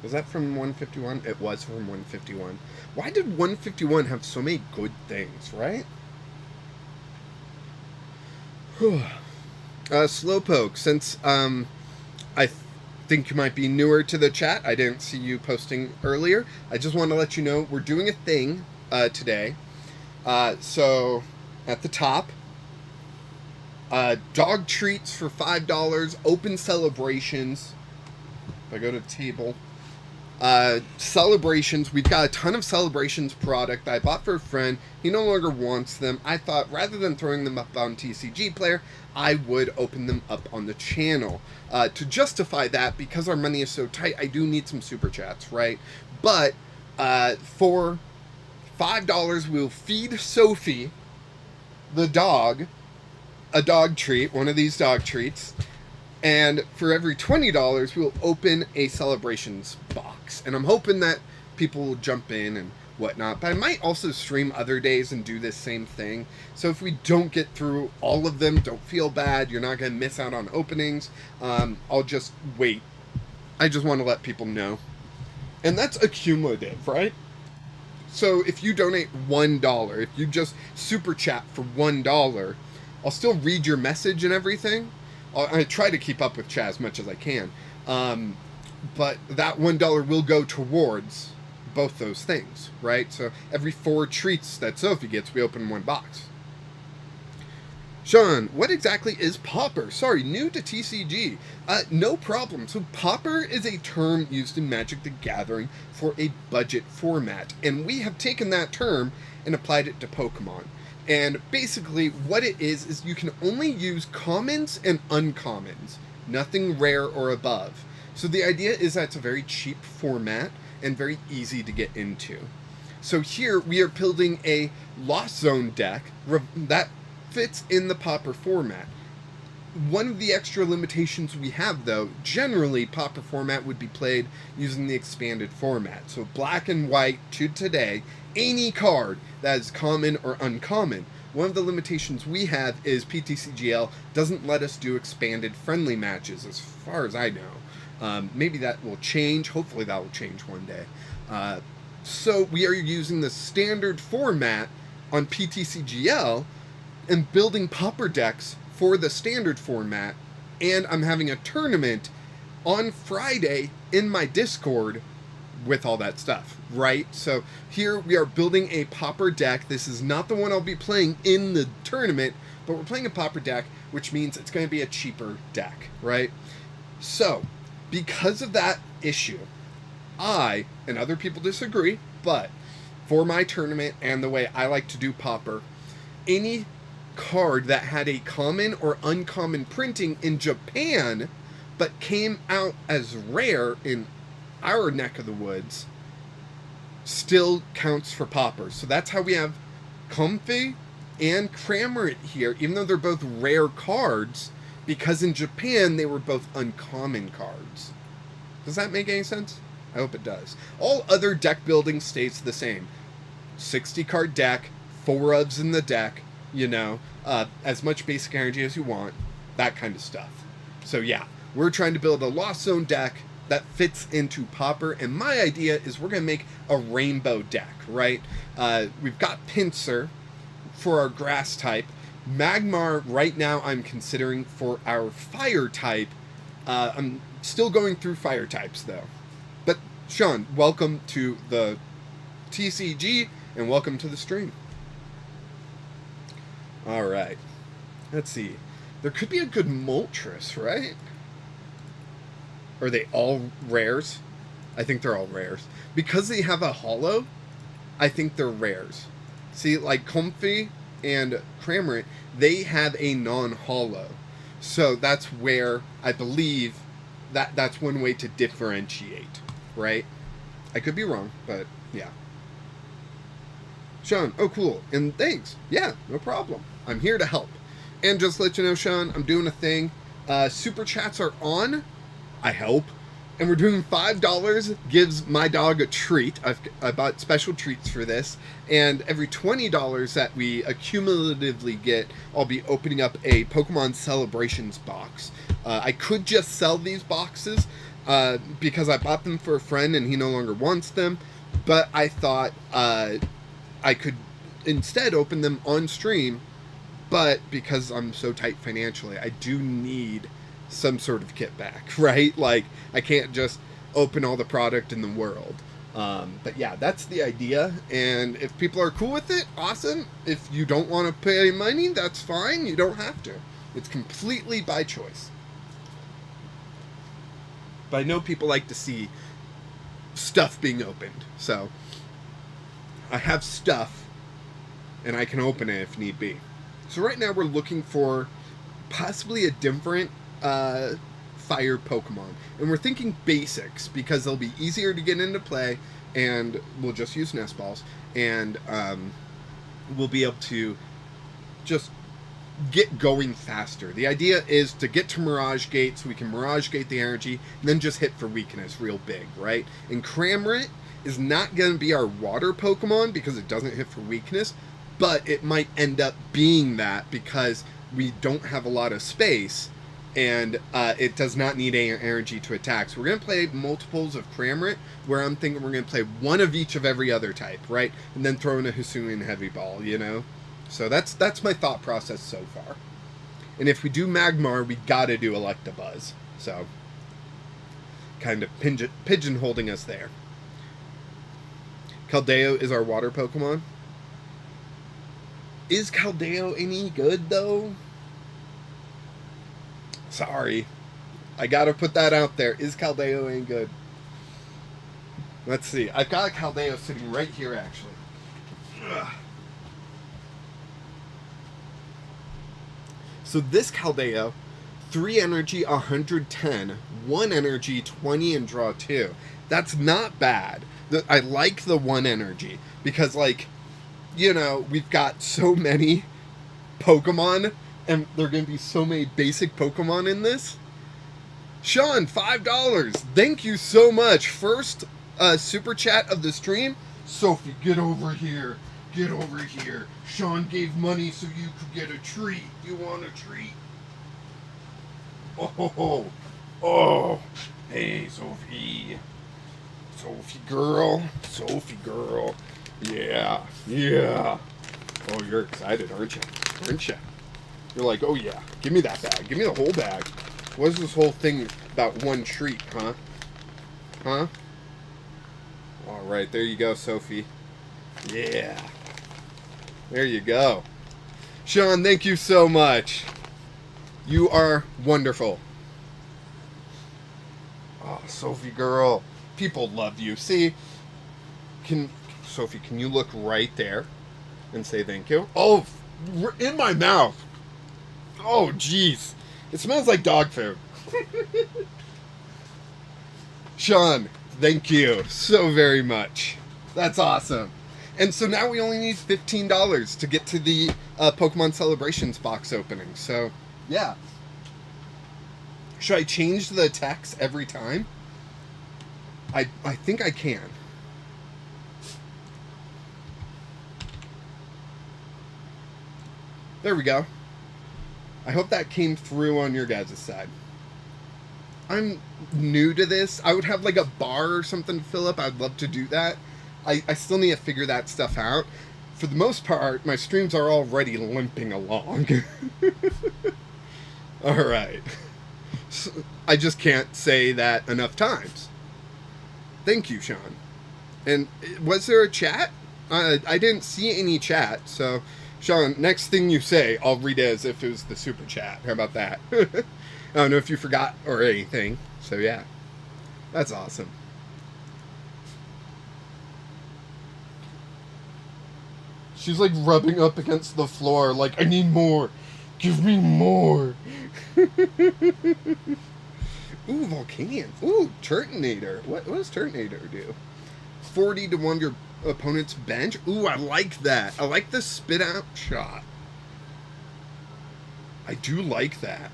Was that from 151? It was from 151. Why did 151 have so many good things, right? Slowpoke, since I think you might be newer to the chat, I didn't see you posting earlier, I just want to let you know we're doing a thing today. So at the top, dog treats for $5, open celebrations. If I go to table, celebrations, we've got a ton of celebrations product that I bought for a friend. He no longer wants them. I thought rather than throwing them up on TCG Player, I would open them up on the channel. To justify that, because our money is so tight, I do need some super chats, right? But for $5, we'll feed Sophie, the dog, a dog treat, one of these dog treats. And for every $20, we'll open a celebrations box. And I'm hoping that people will jump in and whatnot. But I might also stream other days and do this same thing. So if we don't get through all of them, don't feel bad. You're not going to miss out on openings. I'll just wait. I just want to let people know. And that's accumulative, right? So if you donate $1, if you just super chat for $1, I'll still read your message and everything. I try to keep up with chat as much as I can. But that $1 will go towards both those things, right? So every 4 treats that Sophie gets, we open 1 box. Sean, what exactly is Pauper? Sorry, new to TCG. No problem. So Pauper is a term used in Magic the Gathering for a budget format. And we have taken that term and applied it to Pokemon. And basically what it is you can only use commons and uncommons, nothing rare or above. So the idea is that it's a very cheap format and very easy to get into. So here we are building a Lost Zone deck that fits in the Pauper format. One of the extra limitations we have, though, generally Pauper format would be played using the expanded format. So black and white to today, any card that is common or uncommon. One of the limitations we have is PTCGL doesn't let us do expanded friendly matches, as far as I know. Maybe that will change. Hopefully that will change one day. So we are using the standard format on PTCGL and building Pauper decks for the standard format, and I'm having a tournament on Friday in my Discord with all that stuff, right? So here we are building a Pauper deck. This is not the one I'll be playing in the tournament, but we're playing a Pauper deck, which means it's going to be a cheaper deck, right? So because of that issue, I, and other people disagree, but for my tournament and the way I like to do Pauper, any card that had a common or uncommon printing in Japan but came out as rare in our neck of the woods still counts for Pauper. So that's how we have Comfey and Cramorant here, even though they're both rare cards, because in Japan they were both uncommon cards. Does that make any sense? I hope it does. All other deck building stays the same. 60 card deck, 4 ofs in the deck, you know, as much basic energy as you want, that kind of stuff. So yeah, we're trying to build a Lost Zone deck that fits into Pauper, and my idea is we're going to make a rainbow deck, right? We've got Pinsir for our grass type. Magmar right now I'm considering for our fire type. I'm still going through fire types though. But Sean, welcome to the TCG and welcome to the stream. Alright, let's see. There could be a good Moltres, right? Are they all rares? I think they're all rares. Because they have a holo, I think they're rares. See, like Comfey and Cramorant, they have a non-holo. So that's where I believe that's one way to differentiate, right? I could be wrong, but yeah. Sean, oh cool, and thanks. Yeah, no problem. I'm here to help. And just to let you know, Sean, I'm doing a thing. Super chats are on, I hope. And we're doing $5 gives my dog a treat. I bought special treats for this. And every $20 that we accumulatively get, I'll be opening up a Pokemon Celebrations box. I could just sell these boxes because I bought them for a friend and he no longer wants them. But I thought I could instead open them on stream. But because I'm so tight financially, I do need some sort of kickback, right? Like, I can't just open all the product in the world. But yeah, that's the idea. And if people are cool with it, awesome. If you don't want to pay money, that's fine. You don't have to. It's completely by choice. But I know people like to see stuff being opened. So I have stuff and I can open it if need be. So right now we're looking for possibly a different fire Pokemon, and we're thinking basics because they'll be easier to get into play, and we'll just use nest balls, and we'll be able to just get going faster. The idea is to get to Mirage Gate so we can Mirage Gate the energy and then just hit for weakness real big, right? And Cramorant is not going to be our water Pokemon because it doesn't hit for weakness, but it might end up being that because we don't have a lot of space, and it does not need energy to attack. So we're going to play multiples of Cramorant, where I'm thinking we're going to play one of each of every other type, right? And then throw in a Hisuian Heavy Ball, you know? So that's my thought process so far. And if we do Magmar, we got to do Electabuzz. So, kind of pigeonholing us there. Keldeo is our water Pokemon. Is Keldeo any good, though? Sorry. I gotta put that out there. Is Keldeo any good? Let's see. I've got a Keldeo sitting right here, actually. Ugh. So this Keldeo, 3 energy, 110. 1 energy, 20, and draw 2. That's not bad. I like the 1 energy. Because, like, you know, we've got so many Pokemon, and there are going to be so many basic Pokemon in this. Sean, $5. Thank you so much. First super chat of the stream. Sophie, get over here. Get over here. Sean gave money so you could get a treat. You want a treat? Oh. Hey, Sophie. Sophie girl. Sophie girl. Yeah. Oh, you're excited, aren't you? You're like, oh yeah, give me that bag. Give me the whole bag. What is this whole thing about one treat, huh? Alright, there you go, Sophie. Yeah. There you go. Sean, thank you so much. You are wonderful. Oh, Sophie girl. People love you. See? Sophie, can you look right there and say thank you? Oh, in my mouth. Oh, jeez. It smells like dog food. Sean, thank you so very much. That's awesome. And so now we only need $15 to get to the Pokemon Celebrations box opening. So, yeah. Should I change the text every time? I think I can. There we go. I hope that came through on your guys' side. I'm new to this. I would have like a bar or something to fill up. I'd love to do that. I still need to figure that stuff out. For the most part, my streams are already limping along. Alright. So, I just can't say that enough times. Thank you, Sean. And was there a chat? I didn't see any chat, so... Sean, next thing you say, I'll read it as if it was the super chat. How about that? I don't know if you forgot or anything. So, yeah. That's awesome. She's like rubbing up against the floor like, I need more. Give me more. Ooh, Volcanion. Ooh, Turtonator. What does Turtonator do? 40 to 1 your opponent's bench. Ooh, I like that. I like the spit out shot. I do like that.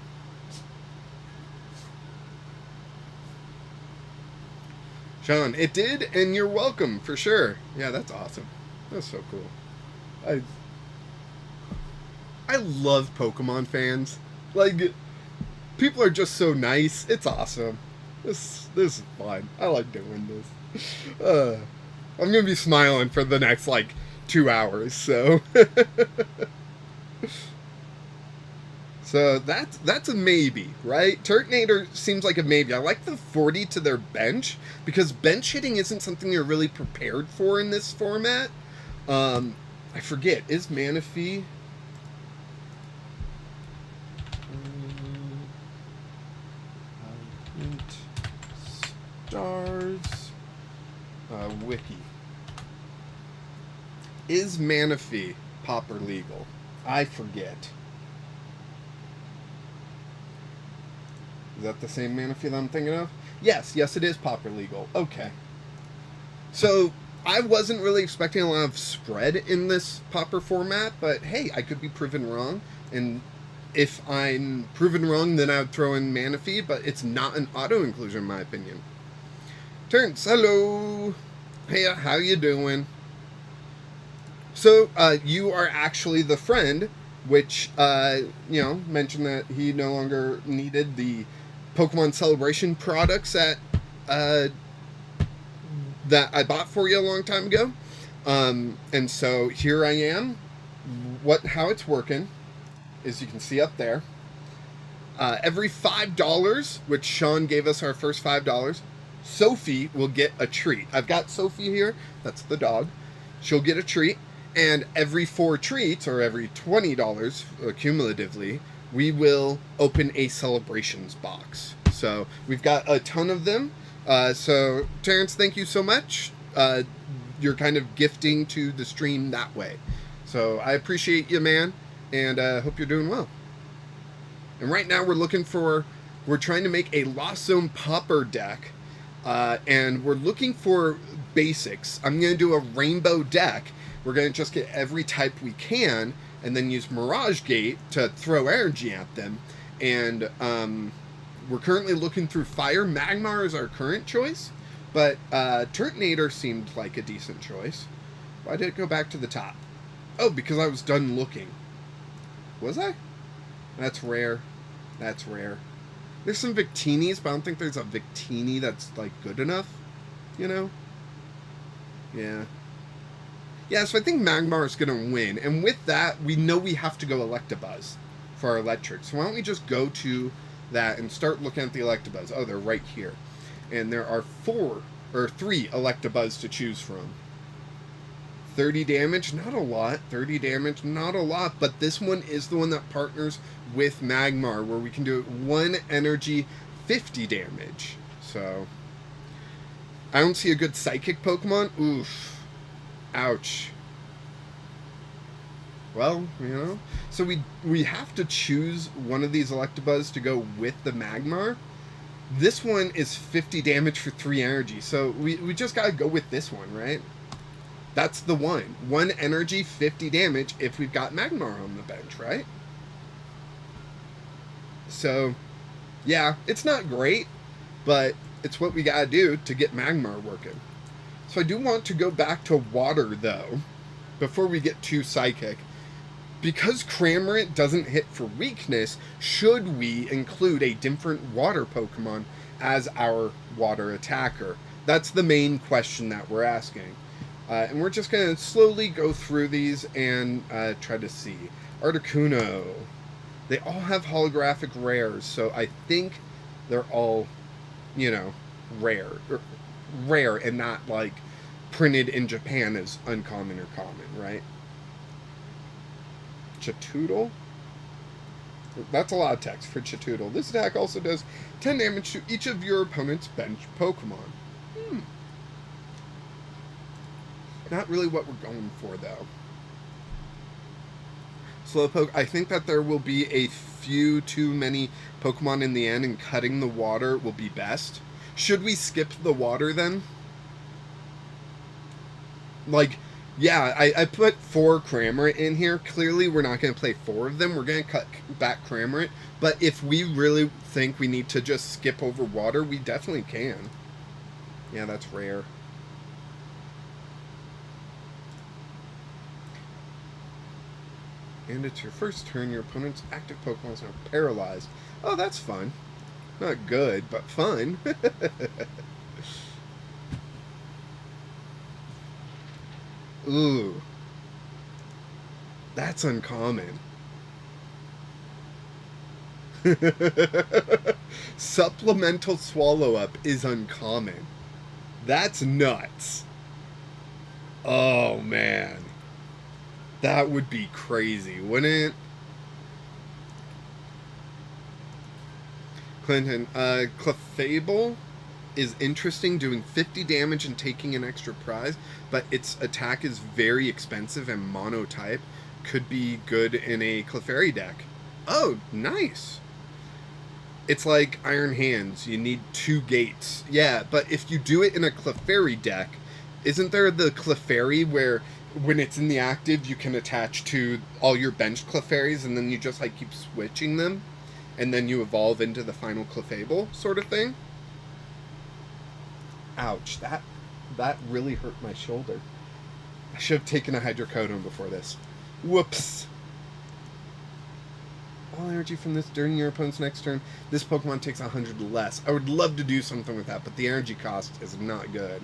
Sean, it did, and you're welcome, for sure. Yeah, that's awesome. That's so cool. I I love Pokemon fans. Like, people are just so nice. It's awesome. This is fun. I like doing this. I'm gonna be smiling for the next, like, 2 hours, so... So that's a maybe, right? Turtonator seems like a maybe. I like the 40 to their bench, because bench hitting isn't something you're really prepared for in this format. I forget, is Manaphy... Stars... Wiki. Is Manaphy Pauper legal? I forget. Is that the same Manaphy that I'm thinking of? Yes, it is Pauper legal. Okay. So, I wasn't really expecting a lot of spread in this Pauper format, but hey, I could be proven wrong. And if I'm proven wrong, then I would throw in Manaphy, but it's not an auto-inclusion in my opinion. Terrence, hello! Hey, how you doing? So, you are actually the friend, which, mentioned that he no longer needed the Pokemon Celebration products that I bought for you a long time ago. And so here I am. How it's working is you can see up there. Every $5, which Sean gave us our first $5, Sophie will get a treat. I've got Sophie here. That's the dog. She'll get a treat. And every 4 treats, or every $20 cumulatively, we will open a celebrations box. So we've got a ton of them. So Terrence, thank you so much. You're kind of gifting to the stream that way. So I appreciate you, man, and hope you're doing well. And right now we're trying to make a Lost Zone Pauper deck, and we're looking for basics. I'm going to do a rainbow deck. We're going to just get every type we can, and then use Mirage Gate to throw energy at them. And we're currently looking through Fire. Magmar is our current choice, but Turtonator seemed like a decent choice. Why did it go back to the top? Oh, because I was done looking. Was I? That's rare. That's rare. There's some Victinis, but I don't think there's a Victini that's, like, good enough. You know? Yeah. Yeah, so I think Magmar is going to win. And with that, we know we have to go Electabuzz for our electric. So why don't we just go to that and start looking at the Electabuzz. Oh, they're right here. And there are 3 Electabuzz to choose from. 30 damage, not a lot. 30 damage, not a lot. But this one is the one that partners with Magmar, where we can do 1 energy, 50 damage. So, I don't see a good Psychic Pokemon. Oof. Ouch. Well, you know. So we have to choose one of these Electabuzz to go with the Magmar. This one is 50 damage for 3 energy. So we just gotta go with this one, right? That's the one. 1 energy, 50 damage if we've got Magmar on the bench, right? So, yeah, it's not great, but it's what we gotta do to get Magmar working. So I do want to go back to water, though, before we get too psychic. Because Cramorant doesn't hit for weakness, should we include a different water Pokemon as our water attacker? That's the main question that we're asking. And we're just going to slowly go through these and try to see. Articuno. They all have holographic rares, so I think they're all, you know, rare and not, like, printed in Japan as uncommon or common, right? Chatoodle? That's a lot of text for Chatoodle. This attack also does 10 damage to each of your opponent's bench Pokemon. Not really what we're going for, though. Slowpoke, I think that there will be a few too many Pokemon in the end, and cutting the water will be best. Should we skip the water, then? Like, yeah, I put 4 Cramorant in here. Clearly, we're not going to play 4 of them. We're going to cut back Cramorant. But if we really think we need to just skip over water, we definitely can. Yeah, that's rare. And it's your first turn. Your opponent's active Pokemon are paralyzed. Oh, that's fun. Not good, but fun. Ooh. That's uncommon. Supplemental Swallow Up is uncommon. That's nuts. Oh, man. That would be crazy, wouldn't it? Clinton, Clefable is interesting, doing 50 damage and taking an extra prize, but its attack is very expensive and mono-type. Could be good in a Clefairy deck. Oh, nice. It's like Iron Hands. You need 2 gates. Yeah, but if you do it in a Clefairy deck, isn't there the Clefairy where when it's in the active you can attach to all your benched Clefairies and then you just like keep switching them and then you evolve into the final Clefable sort of thing? Ouch, that really hurt my shoulder. I should have taken a hydrocodone before this. Whoops. All energy from this during your opponent's next turn. This Pokemon takes 100 less. I would love to do something with that, but the energy cost is not good.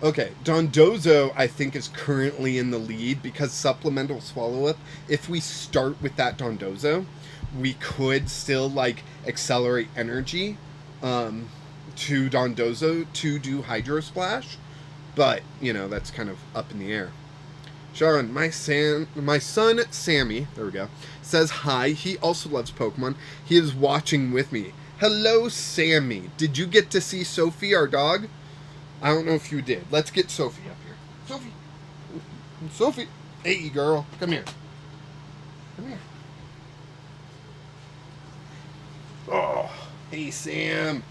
Okay, Dondozo, I think, is currently in the lead because Supplemental Swallow-Up, if we start with that Dondozo, we could still, like, accelerate energy to Dondozo to do Hydro Splash, but, you know, that's kind of up in the air. Sharon, my son Sammy, there we go, says hi. He also loves Pokemon. He is watching with me. Hello, Sammy. Did you get to see Sophie, our dog? I don't know if you did. Let's get Sophie up here. Sophie. Sophie. Hey, girl. Come here. Come here. Oh, hey, Sam.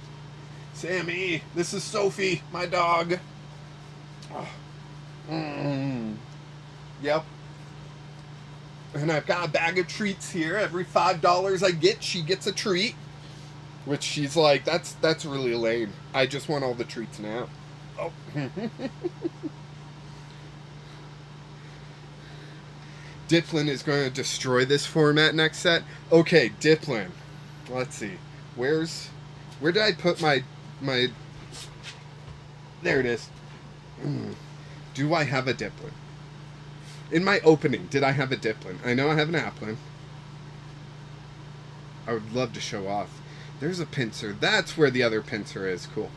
Sammy. This is Sophie, my dog. Oh. Yep. And I've got a bag of treats here. Every $5 I get, she gets a treat. Which she's like, that's really lame. I just want all the treats now. Oh. Diplin is going to destroy this format next set. Okay, Diplin. Let's see. Where did I put my... There it is. Do I have a Diplin? In my opening, did I have a Diplin? I know I have an Applin. I would love to show off. There's a Pinsir. That's where the other Pinsir is. Cool.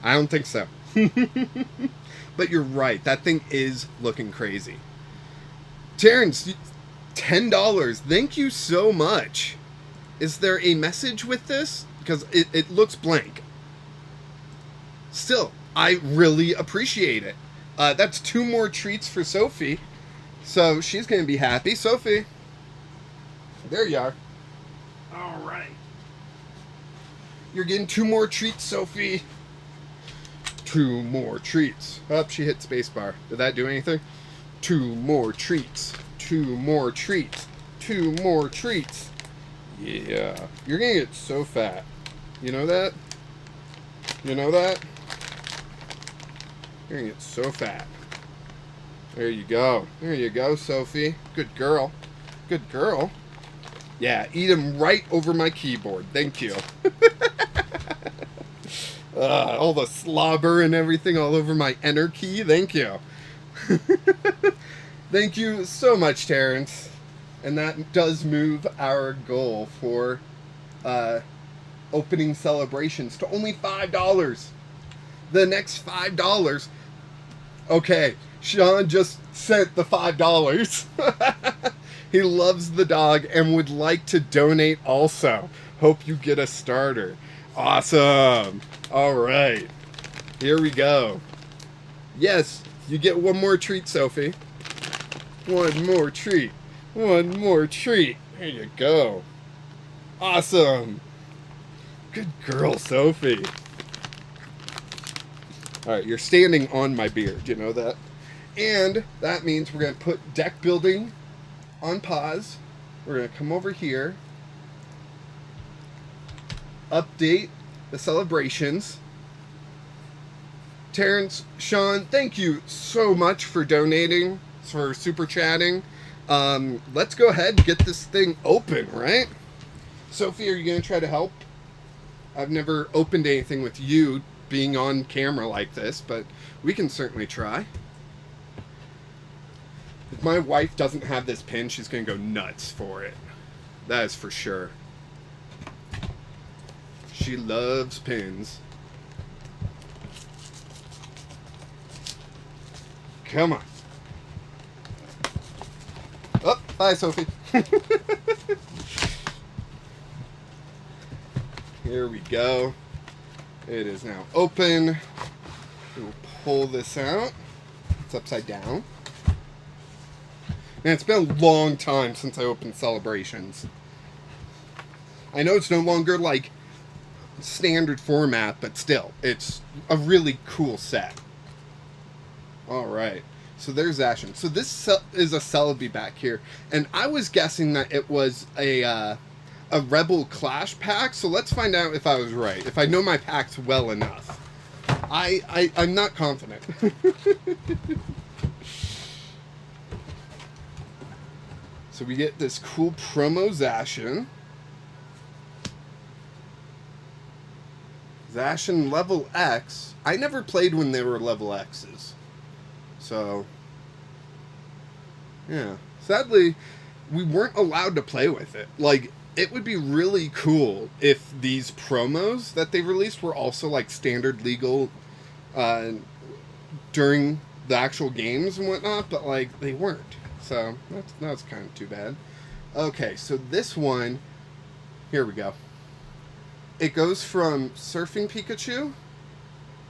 I don't think so. But you're right. That thing is looking crazy. Terrence, $10. Thank you so much. Is there a message with this? Because it looks blank. Still, I really appreciate it. That's 2 more treats for Sophie. So she's going to be happy. Sophie. There you are. All right. You're getting 2 more treats, Sophie. 2 more treats. Oh, she hit spacebar. Did that do anything? 2 more treats. 2 more treats. 2 more treats. Yeah. You're going to get so fat. You know that? You know that? You're going to get so fat. There you go. There you go, Sophie. Good girl. Good girl. Yeah, eat them right over my keyboard. Thank you. All the slobber and everything all over my enter key. Thank you. Thank you so much, Terrence. And that does move our goal for opening celebrations to only $5. The next $5. Okay, Sean just sent the $5. He loves the dog and would like to donate also. Hope you get a starter. Awesome. All right. Here we go. Yes, you get 1 more treat, Sophie. 1 more treat. 1 more treat. There you go. Awesome. Good girl, Sophie. All right, you're standing on my beard. You know that? And that means we're going to put deck building on pause. We're going to come over here. Update the celebrations. Terrence, Sean, thank you so much for donating, for super chatting. Let's go ahead and get this thing open, right? Sophie, are you going to try to help? I've never opened anything with you being on camera like this, but we can certainly try. If my wife doesn't have this pin, she's going to go nuts for it. That is for sure. She loves pins. Come on. Oh, bye, Sophie. Here we go. It is now open. We'll pull this out. It's upside down. Man, it's been a long time since I opened Celebrations. I know it's no longer like standard format, but still, it's a really cool set. Alright, so there's Ashen. So this is a Celebi back here, and I was guessing that it was a Rebel Clash pack, so let's find out if I was right, if I know my packs well enough. I'm not confident. So we get this cool promo Zacian. Zacian level X. I never played when they were level X's. So, yeah. Sadly, we weren't allowed to play with it. Like, it would be really cool if these promos that they released were also, like, standard legal during the actual games and whatnot, but, like, they weren't. So, that's kind of too bad. Okay, so this one, here we go. It goes from Surfing Pikachu,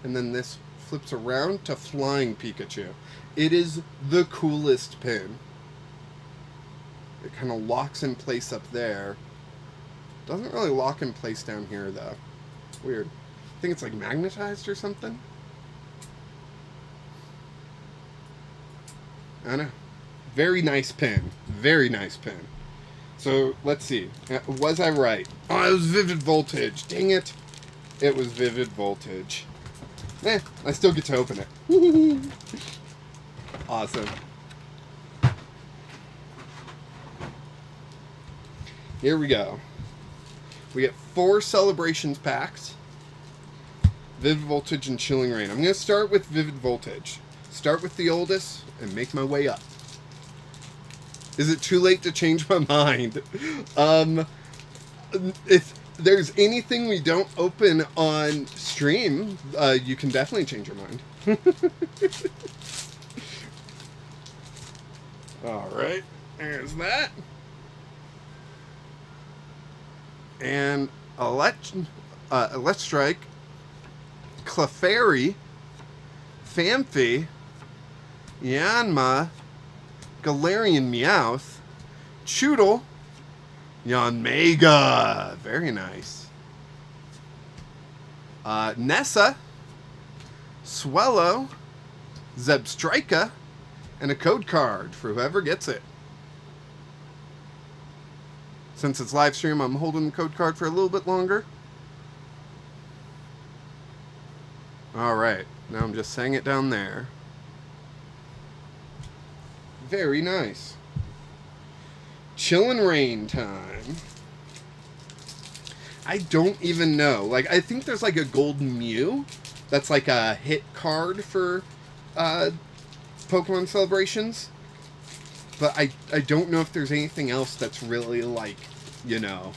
and then this flips around to Flying Pikachu. It is the coolest pin. It kind of locks in place up there. Doesn't really lock in place down here, though. Weird. I think it's like magnetized or something. I don't know. Very nice pin. Very nice pin. So, let's see. Was I right? Oh, it was Vivid Voltage. Dang it. It was Vivid Voltage. I still get to open it. Awesome. Here we go. We get 4 Celebrations packs. Vivid Voltage and Chilling Reign. I'm going to start with Vivid Voltage. Start with the oldest and make my way up. Is it too late to change my mind? If there's anything we don't open on stream, you can definitely change your mind. Alright, there's that. And Let's Strike, Clefairy, Phanpy, Yanma, Galarian Meowth, Choodle, Yanmega. Very nice. Nessa, Swellow, Zebstrika, and a code card for whoever gets it. Since it's live stream, I'm holding the code card for a little bit longer. Alright, now I'm just saying it down there. Very nice. Chillin' Rain time. I don't even know. Like, I think there's like a Golden Mew that's like a hit card for Pokemon Celebrations. But I don't know if there's anything else that's really like, you know,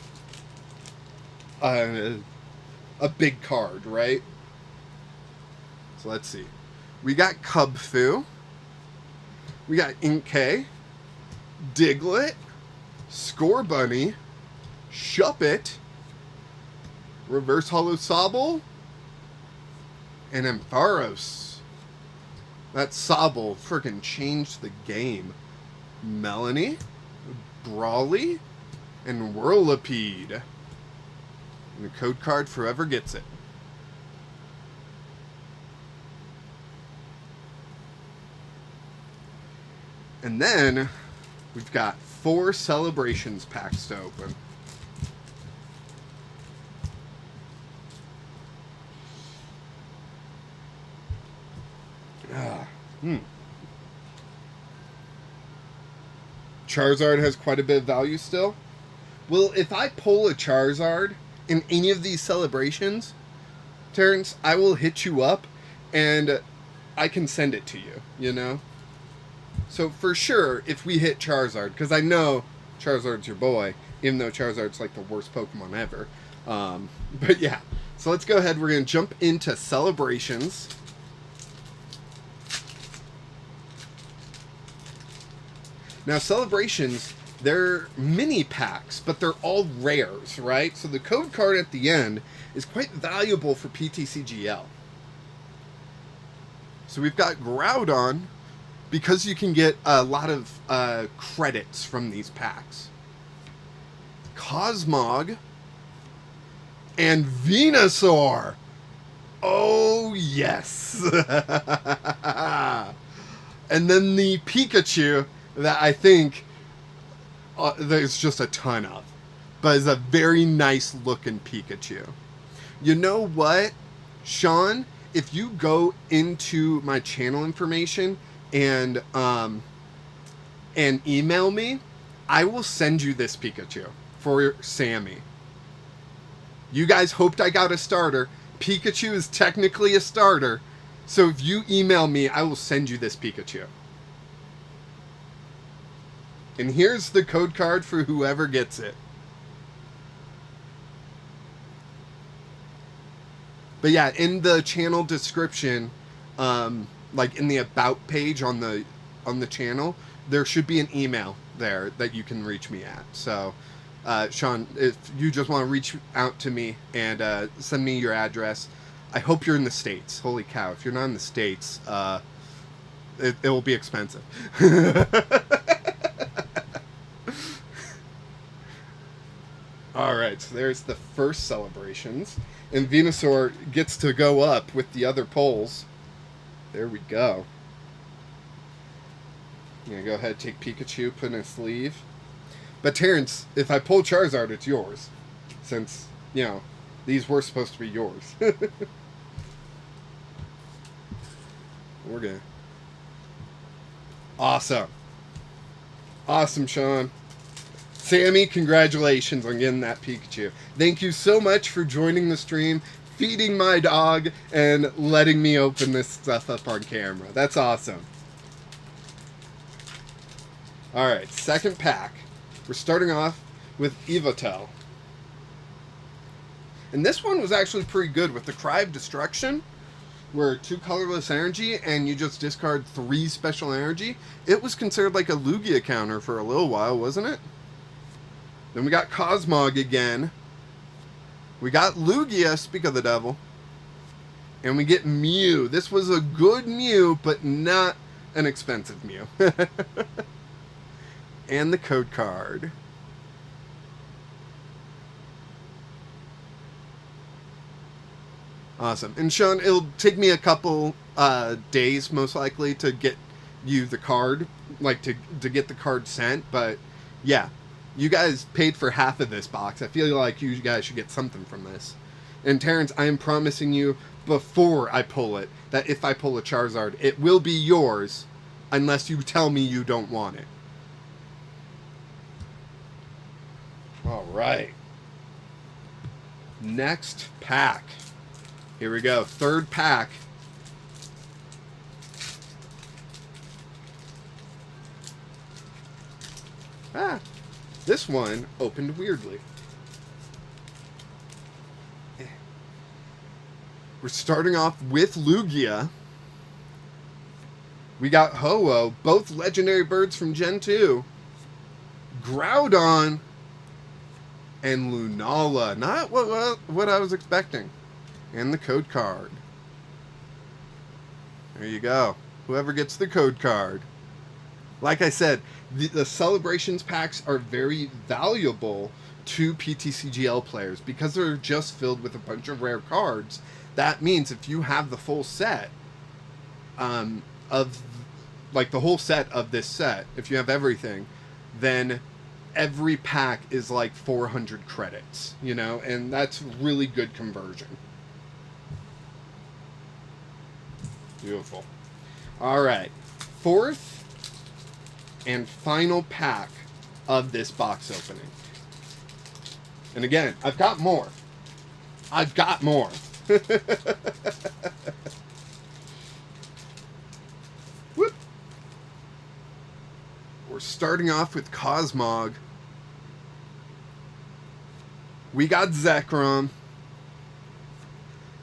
a big card, right? So let's see. We got Cubfu. We got Inkay, Diglett, Scorbunny, Shuppet, Reverse Hollow Sobble, and Ampharos. That Sobble freaking changed the game. Melanie, Brawly, and Whirlipede. And the code card for whoever gets it. And then We've got 4 Celebrations packs to open. Charizard has quite a bit of value still. Well, if I pull a Charizard in any of these celebrations, Terrence, I will hit you up and I can send it to you, you know? So for sure, if we hit Charizard, because I know Charizard's your boy, even though Charizard's like the worst Pokemon ever. But yeah, so let's go ahead. We're going to jump into celebrations. Now, celebrations, they're mini packs, but they're all rares, right? So the code card at the end is quite valuable for PTCGL. So we've got Groudon, because you can get a lot of credits from these packs. Cosmog and Venusaur. Oh, yes. And then the Pikachu that I think there's just a ton of, but is a very nice looking Pikachu. You know what, Sean? If you go into my channel information and email me, I will send you this Pikachu for Sammy. You guys hoped I got a starter. Pikachu is technically a starter, so if you email me, I will send you this Pikachu. And here's the code card for whoever gets it. But yeah, in the channel description, like in the about page on the channel, there should be an email there that you can reach me at. So, Sean, if you just want to reach out to me and send me your address, I hope you're in the States. Holy cow, if you're not in the States, it will be expensive. Alright, so there's the first celebrations. And Venusaur gets to go up with the other polls. There we go. I'm going to go ahead and take Pikachu, put in a sleeve. But Terrence, if I pull Charizard, it's yours. Since, you know, these were supposed to be yours. We're going to... Awesome. Awesome, Sean. Sammy, congratulations on getting that Pikachu. Thank you so much for joining the stream, feeding my dog, and letting me open this stuff up on camera. That's awesome. Alright, second pack. We're starting off with Evotel. And this one was actually pretty good with the Cry of Destruction, where 2 colorless energy and you just discard 3 special energy. It was considered like a Lugia counter for a little while, wasn't it? Then we got Cosmog again. We got Lugia, speak of the devil. And we get Mew. This was a good Mew, but not an expensive Mew. And the code card. Awesome. And Sean, it'll take me a couple days, most likely, to get you the card. Like, to get the card sent. But, yeah. You guys paid for half of this box. I feel like you guys should get something from this. And Terrence, I am promising you before I pull it, that if I pull a Charizard, it will be yours, unless you tell me you don't want it. Alright. Next pack. Here we go. Third pack. This one opened weirdly. We're starting off with Lugia. We got Ho-Oh, both legendary birds from Gen 2. Groudon and Lunala. Not what I was expecting. And the code card. There you go. Whoever gets the code card. Like I said, the celebrations packs are very valuable to PTCGL players because they're just filled with a bunch of rare cards. That means if you have the full set of, like the whole set of this set, if you have everything, then every pack is like 400 credits, you know, and that's really good conversion. Beautiful. All right, fourth and final pack of this box opening. And again, I've got more. I've got more. Whoop. We're starting off with Cosmog. We got Zekrom,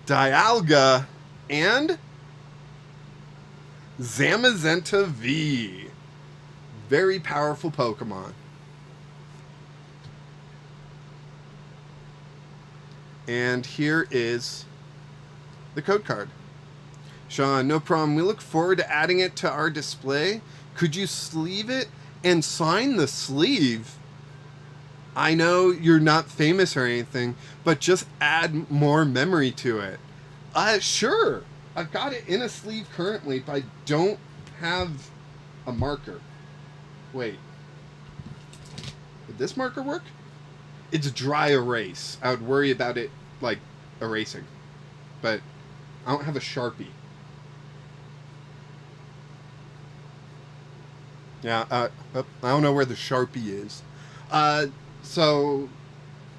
Dialga, and Zamazenta V. Very powerful Pokemon. And here is the code card. Sean, no problem. We look forward to adding it to our display. Could you sleeve it and sign the sleeve? I know you're not famous or anything, but just add more memory to it. Sure. I've got it in a sleeve currently, but I don't have a marker. Wait. Would this marker work? It's dry erase. I would worry about it, like, erasing. But I don't have a Sharpie. Yeah, I don't know where the Sharpie is. So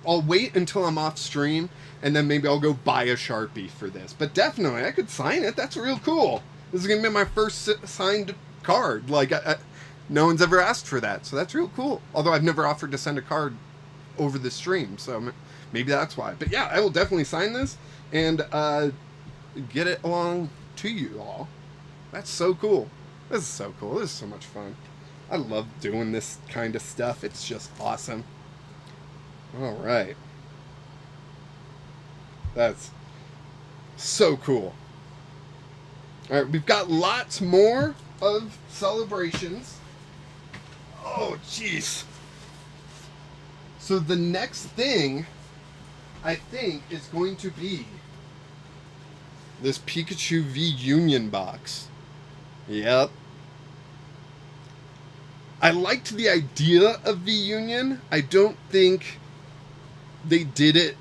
I'll wait until I'm off stream, and then maybe I'll go buy a Sharpie for this. But definitely, I could sign it. That's real cool. This is going to be my first signed card. Like, no one's ever asked for that, so that's real cool. Although I've never offered to send a card over the stream, so maybe that's why. But yeah, I will definitely sign this and get it along to you all. That's so cool. This is so cool. This is so much fun. I love doing this kind of stuff. It's just awesome. All right. That's so cool. All right, we've got lots more of celebrations. Oh, jeez. So the next thing, I think, is going to be this Pikachu V Union box. Yep. I liked the idea of V Union. I don't think they did it,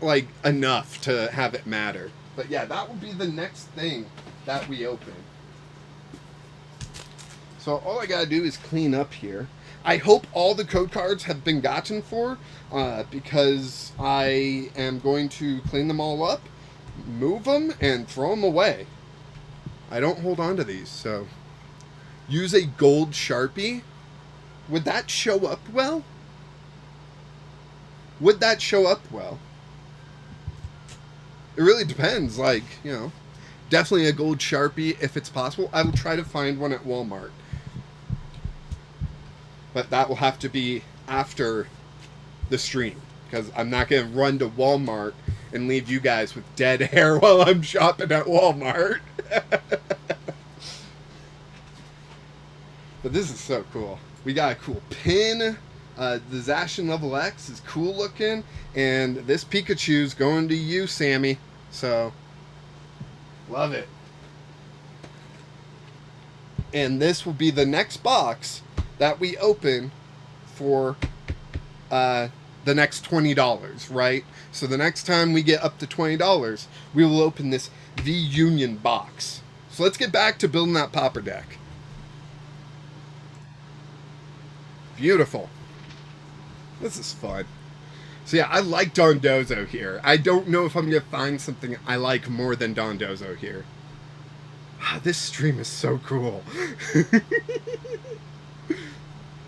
like, enough to have it matter. But yeah, that will be the next thing that we open. So all I gotta do is clean up here. I hope all the code cards have been gotten for, because I am going to clean them all up, move them, and throw them away. I don't hold on to these, so... Use a gold Sharpie. Would that show up well? Would that show up well? It really depends, like, you know. Definitely a gold Sharpie if it's possible. I will try to find one at Walmart. But that will have to be after the stream, because I'm not going to run to Walmart and leave you guys with dead hair while I'm shopping at Walmart. But this is so cool. We got a cool pin. The Zacian Level X is cool looking. And this Pikachu's going to you, Sammy. So, love it. And this will be the next box that we open for the next $20, right? So the next time we get up to $20, we will open this V Union box. So let's get back to building that Pauper deck. Beautiful. This is fun. So yeah, I like Dondozo here. I don't know if I'm going to find something I like more than Dondozo here. This stream is so cool.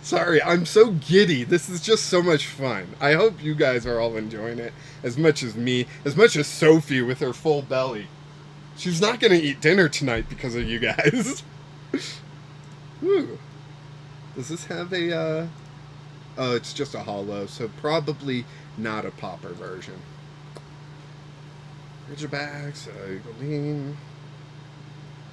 Sorry, I'm so giddy. This is just so much fun. I hope you guys are all enjoying it as much as me, as much as Sophie with her full belly. She's not going to eat dinner tonight because of you guys. Woo. Does this have a, oh, it's just a holo, so probably not a Pauper version. Razorbacks, Goldeen.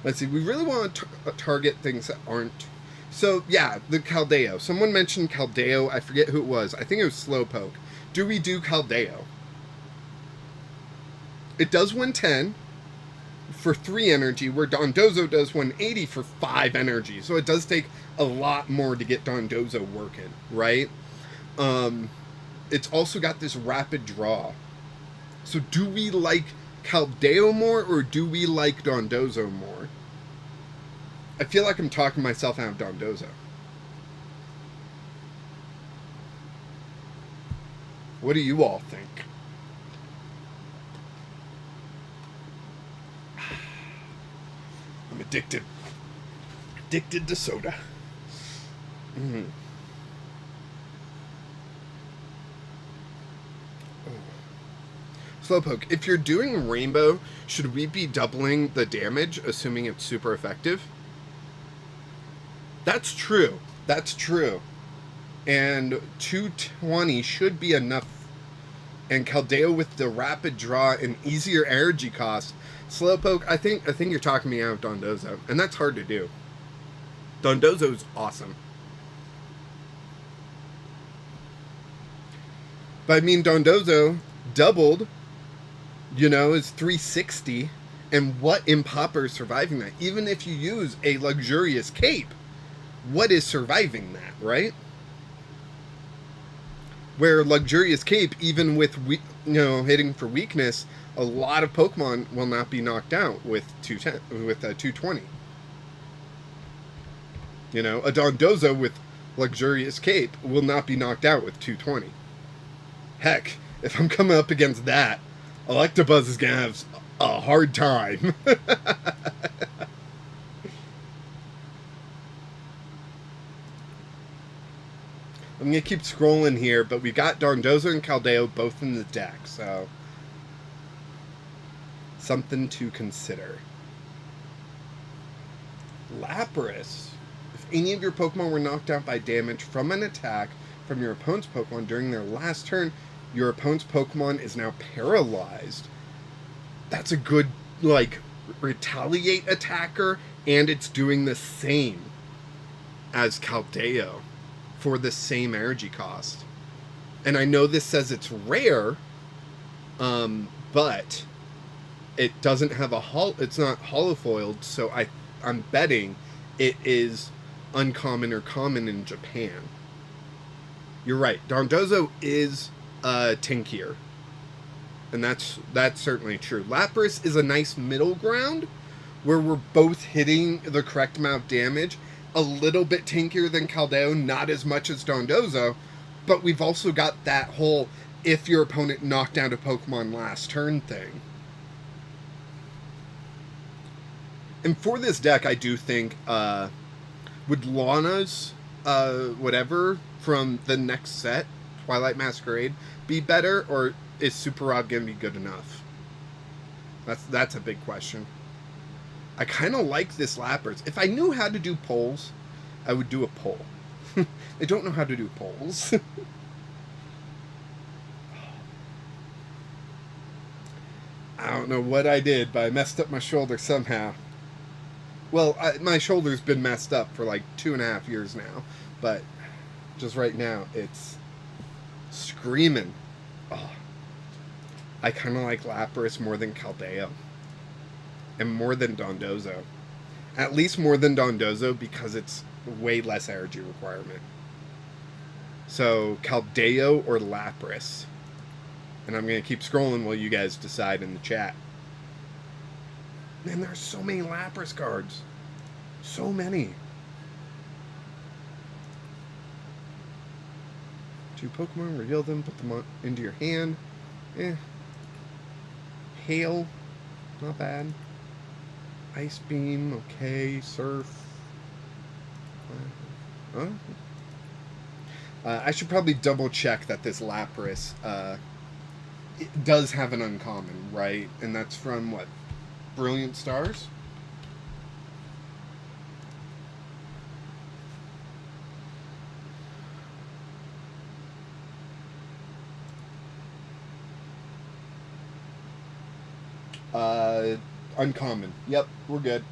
Let's see, we really want to target things that aren't... So, yeah, the Caldeo. Someone mentioned Caldeo. I forget who it was. I think it was Slowpoke. Do we do Caldeo? It does win 10. for 3 energy, where Dondozo does 180 for 5 energy. So it does take a lot more to get Dondozo working, right? It's also got this rapid draw. So do we like Caldeo more, or do we like Dondozo more? I feel like I'm talking myself out of Dondozo. What do you all think? I'm addicted. Addicted to soda. Mm. Slowpoke, if you're doing Rainbow, should we be doubling the damage, assuming it's super effective? That's true. That's true. And 220 should be enough. And Caldeo with the rapid draw and easier energy cost. Slowpoke, I think you're talking me out of Dondozo. And that's hard to do. Dondozo's awesome. But I mean, Dondozo doubled, is 360. And what in Pauper is surviving that? Even if you use a luxurious cape, what is surviving that, right? Where luxurious cape, even with hitting for weakness, a lot of Pokemon will not be knocked out with 220. A Dondozo with luxurious cape will not be knocked out with 220. Heck, if I'm coming up against that, Electabuzz is gonna have a hard time. I'm going to keep scrolling here, but we've got Dondozo and Caldeo both in the deck, so something to consider. Lapras. If any of your Pokemon were knocked out by damage from an attack from your opponent's Pokemon during their last turn, your opponent's Pokemon is now paralyzed. That's a good, retaliate attacker, and it's doing the same as Caldeo for the same energy cost. And I know this says it's rare, but it doesn't have it's not holofoiled, so I'm betting it is uncommon or common in Japan. You're right, Dondozo is tinkier. And that's certainly true. Lapras is a nice middle ground where we're both hitting the correct amount of damage. A little bit tinkier than Caldeo, not as much as Dondozo, but we've also got that whole if your opponent knocked out a Pokemon last turn thing. And for this deck, I do think, would Lana's, whatever, from the next set, Twilight Masquerade, be better, or is Super Rod going to be good enough? That's a big question. I kind of like this Lapras. If I knew how to do polls, I would do a poll. I don't know how to do polls. I don't know what I did, but I messed up my shoulder somehow. Well, my shoulder's been messed up for 2.5 years now, but just right now, it's screaming. Oh. I kind of like Lapras more than Caldeo. And more than Dondozo. At least more than Dondozo because it's way less energy requirement. So, Caldeo or Lapras. And I'm going to keep scrolling while you guys decide in the chat. Man, there's so many Lapras cards. So many. 2 Pokemon, reveal them, put them into your hand. Hail. Not bad. Ice Beam, okay. Surf. I should probably double check that this Lapras it does have an uncommon, right? And that's from what? Brilliant Stars? Uncommon. Yep, we're good.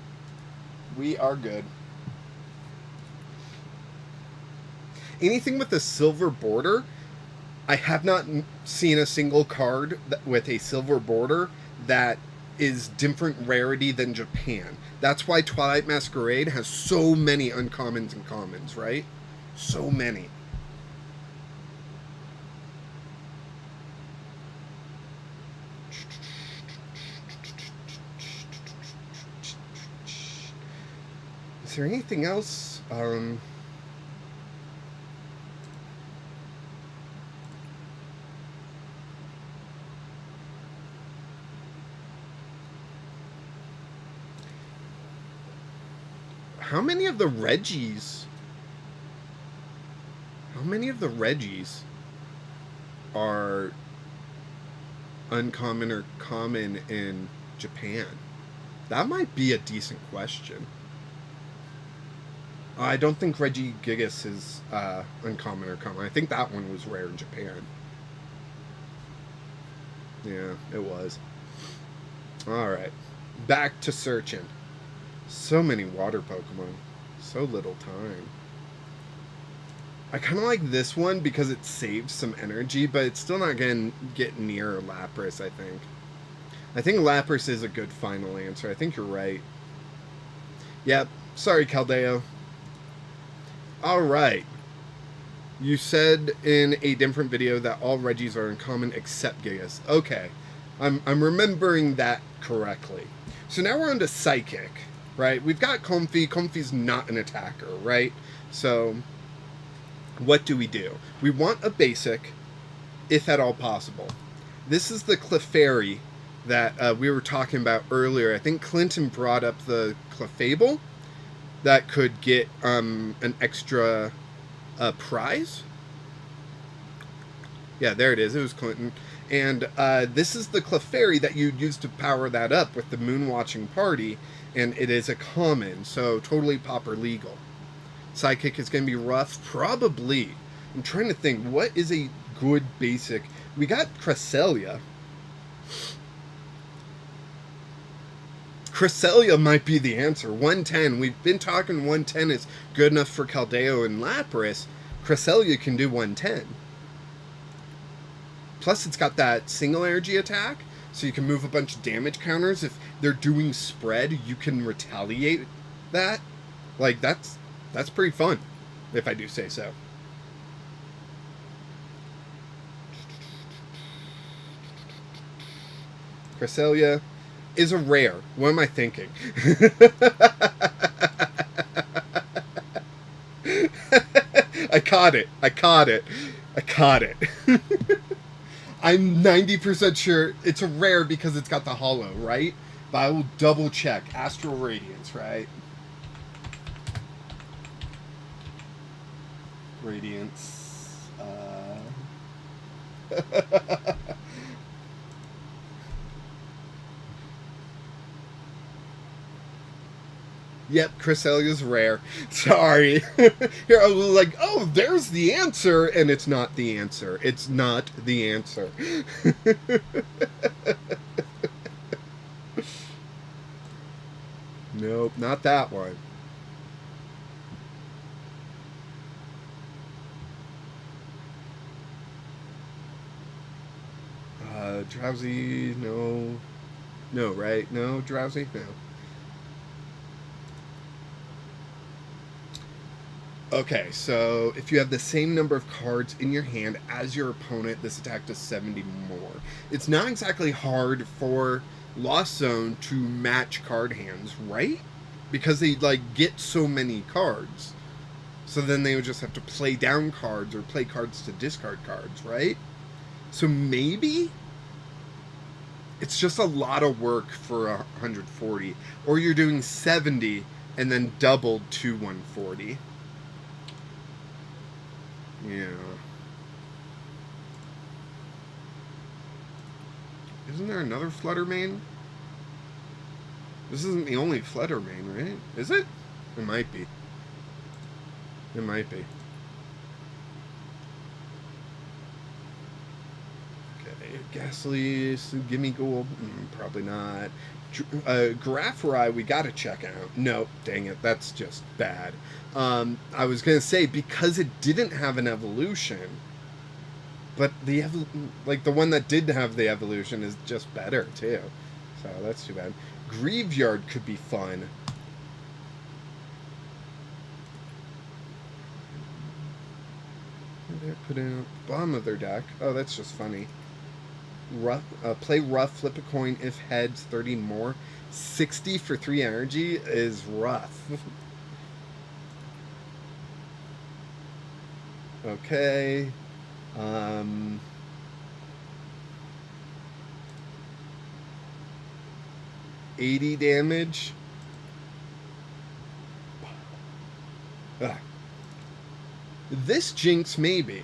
We are good. Anything with a silver border, I have not seen a single card with a silver border that is different rarity than Japan. That's why Twilight Masquerade has so many uncommons and commons, right? So many. Is there anything else? How many of the Reggies are uncommon or common in Japan? That might be a decent question. I don't think Regigigas is uncommon or common. I think that one was rare in Japan. Yeah, it was. Alright. Back to searching. So many water Pokemon. So little time. I kind of like this one because it saves some energy, but it's still not going to get near Lapras, I think. I think Lapras is a good final answer. I think you're right. Yep. Sorry, Caldeo. Alright. You said in a different video that all Reggies are uncommon except Gigas. Okay. I'm remembering that correctly. So now we're on to Psychic. Right? We've got Comfey. Comfey's not an attacker, right? So, what do? We want a basic, if at all possible. This is the Clefairy that we were talking about earlier. I think Clinton brought up the Clefable that could get an extra prize. Yeah, there it is. It was Clinton. And this is the Clefairy that you'd use to power that up with the Moonwatching Party. And it is a common, so totally Pauper legal. Psychic is going to be rough? Probably. I'm trying to think, what is a good basic? We got Cresselia. Cresselia might be the answer. 110. We've been talking 110 is good enough for Caldeo and Lapras. Cresselia can do 110. Plus, it's got that single energy attack. So you can move a bunch of damage counters. If they're doing spread, you can retaliate that. Like, that's pretty fun, if I do say so. Cresselia is a rare. What am I thinking? I caught it. I'm 90% sure it's a rare because it's got the holo, right? But I will double check. Astral Radiance, right? Radiance. Yep, Cresselia's rare. Sorry. Here I was like, oh, there's the answer, and it's not the answer. It's not the answer. Nope, not that one. Drowsy, no. No, right? No, Drowsy? No. Okay, so if you have the same number of cards in your hand as your opponent, this attack does 70 more. It's not exactly hard for Lost Zone to match card hands, right? Because they, like, get so many cards. So then they would just have to play down cards or play cards to discard cards, right? So maybe it's just a lot of work for 140. Or you're doing 70 and then doubled to 140. Yeah. Isn't there another Flutter Mane? This isn't the only Flutter Mane, right? Is it? It might be. It might be. Okay, Ghastly, Gimme-Ghoul, probably not. Grapharai, we gotta check out. Nope, dang it, that's just bad. I was gonna say, because it didn't have an evolution, but the one that did have the evolution is just better too. So that's too bad. Graveyard could be fun. They're putting at the bottom of their deck. Oh, that's just funny. Rough, play rough, flip a coin if heads, 30 more. 60 for 3 energy is rough. Okay. 80 damage. Ugh. This Jinx maybe.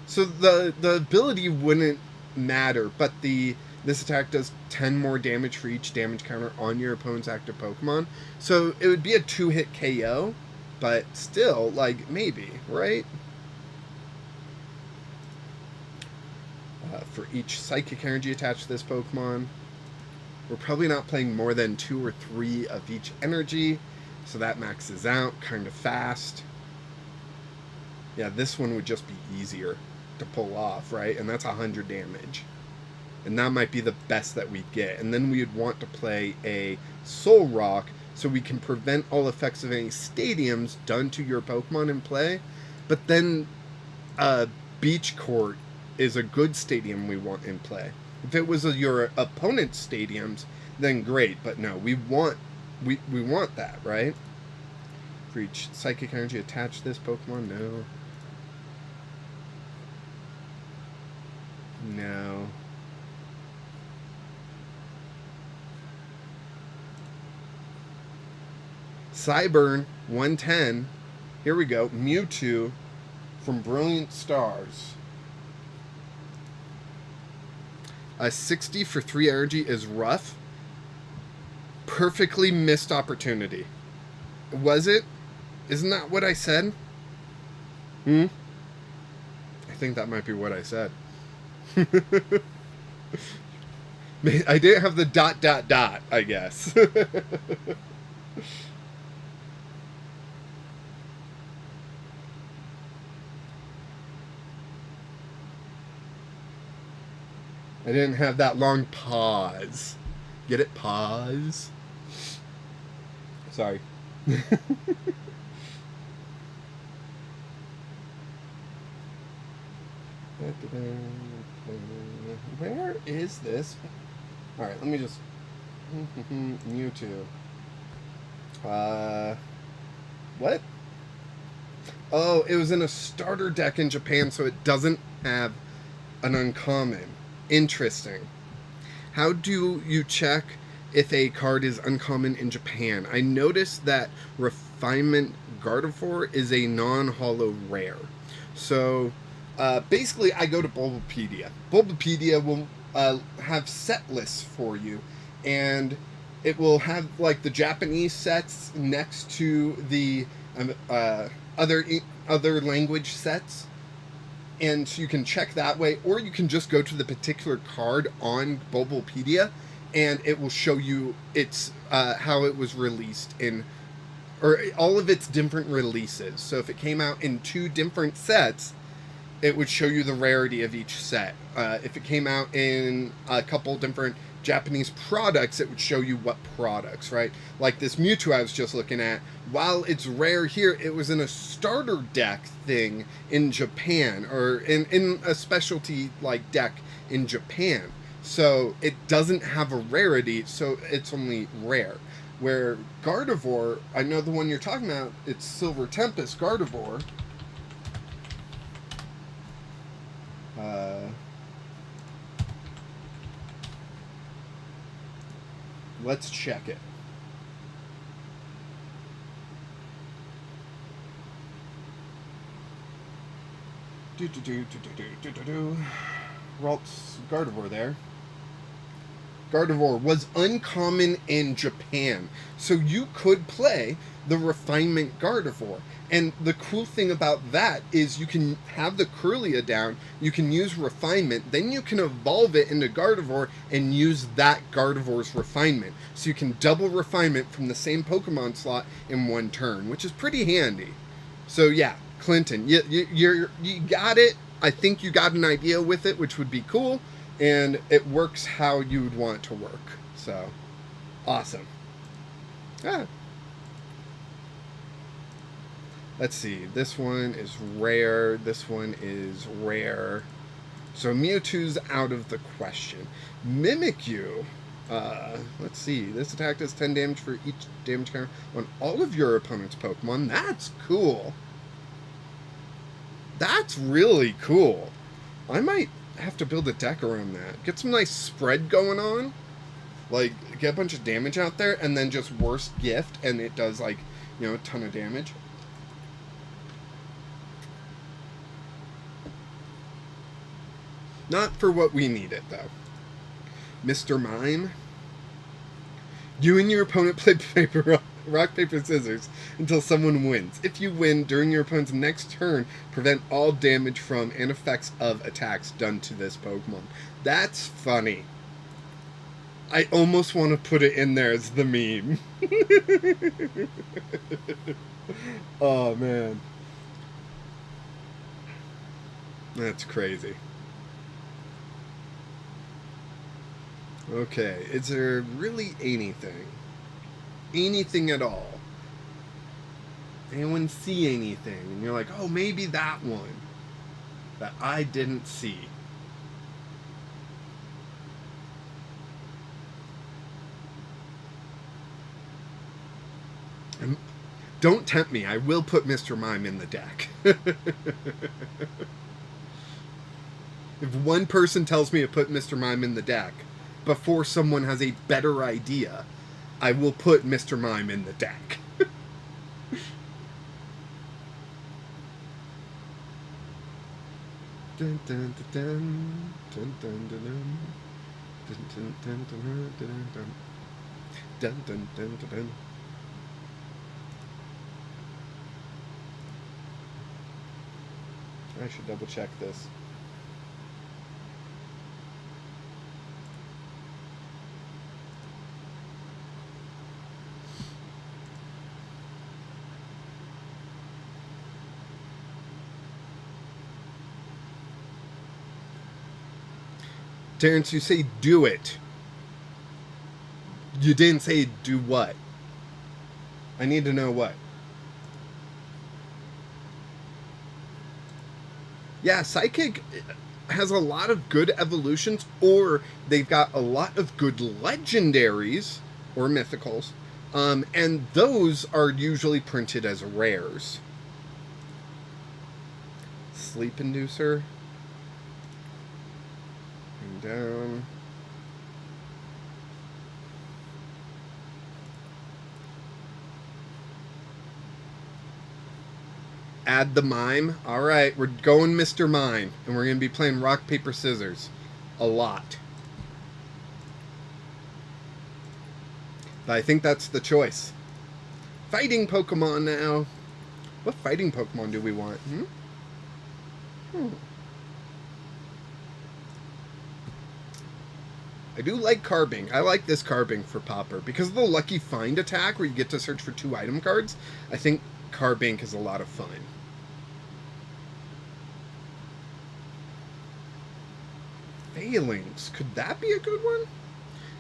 So the ability wouldn't matter, but this attack does 10 more damage for each damage counter on your opponent's active Pokemon. So it would be a 2-hit KO, but still, like, maybe, right? For each Psychic Energy attached to this Pokemon. We're probably not playing more than 2 or 3 of each energy, so that maxes out kind of fast. Yeah, this one would just be easier to pull off, right? And that's 100 damage. And that might be the best that we get. And then we would want to play a Soul Rock so we can prevent all effects of any stadiums done to your Pokemon in play. But then Beach Court is a good stadium we want in play. If it was your opponent's stadiums, then great. But no, we want that, right? For each Psychic Energy attached to this Pokemon, no. No. Cyburn, 110. Here we go. Mewtwo from Brilliant Stars. A 60 for 3 energy is rough. Perfectly missed opportunity. Was it? Isn't that what I said? I think that might be what I said. I didn't have the ... I guess. I didn't have that long pause. Get it? Pause. Sorry. Where is this? Alright, let me just... Mewtwo. What? Oh, it was in a starter deck in Japan, so it doesn't have an uncommon. Interesting. How do you check if a card is uncommon in Japan? I noticed that Refinement Gardevoir is a non-holo rare. So, basically, I go to Bulbapedia. Bulbapedia will have set lists for you, and it will have, like, the Japanese sets next to the other language sets. And so you can check that way, or you can just go to the particular card on Bulbapedia, and it will show you its how it was released in, or all of its different releases. So if it came out in 2 different sets, it would show you the rarity of each set. If it came out in a couple different Japanese products, it would show you what products, right? Like this Mewtwo I was just looking at, while it's rare here, it was in a starter deck thing in Japan, or in a specialty like deck in Japan. So it doesn't have a rarity, so it's only rare. Where Gardevoir, I know the one you're talking about, it's Silver Tempest Gardevoir. Let's check it. Ralph's Gardevoir there. Gardevoir was uncommon in Japan, so you could play the Refinement Gardevoir. And the cool thing about that is you can have the Kirlia down, you can use Refinement, then you can evolve it into Gardevoir and use that Gardevoir's Refinement. So you can double Refinement from the same Pokemon slot in one turn, which is pretty handy. So yeah, Clinton, you got it. I think you got an idea with it, which would be cool, and it works how you would want it to work. So, awesome. Ah. Let's see. This one is rare. This one is rare. So Mewtwo's out of the question. Mimikyu. Let's see. This attack does 10 damage for each damage counter on all of your opponent's Pokemon. That's cool. That's really cool. I might have to build a deck around that. Get some nice spread going on. Like, get a bunch of damage out there, and then just worst gift, and it does, like, you know, a ton of damage. Not for what we need it, though. Mr. Mime. You and your opponent play rock, paper, scissors until someone wins. If you win, during your opponent's next turn, prevent all damage from and effects of attacks done to this Pokemon. That's funny. I almost want to put it in there as the meme. Oh, man. That's crazy. Okay, is there really anything? Anything at all? Anyone see anything? And you're like, oh, maybe that one that I didn't see. Don't tempt me. I will put Mr. Mime in the deck. If one person tells me to put Mr. Mime in the deck before someone has a better idea, I will put Mr. Mime in the deck. Dun, dun, dun, dun, dun, dun, dun, dun. Dun, dun, dun, dun, dun, dun. Dun, dun, dun, dun, dun. I should double check this. Terrence, you say do it. You didn't say do what. I need to know what. Yeah, Psychic has a lot of good evolutions, or they've got a lot of good legendaries or mythicals, and those are usually printed as rares. Sleep Inducer. And down. Add the Mime. Alright, we're going Mr. Mime. And we're going to be playing rock, paper, scissors. A lot. But I think that's the choice. Fighting Pokemon now. What fighting Pokemon do we want? I do like Carbink. I like this Carbink for Pauper. Because of the Lucky Find attack where you get to search for 2 item cards, I think Carbink is a lot of fun. Failings. Could that be a good one?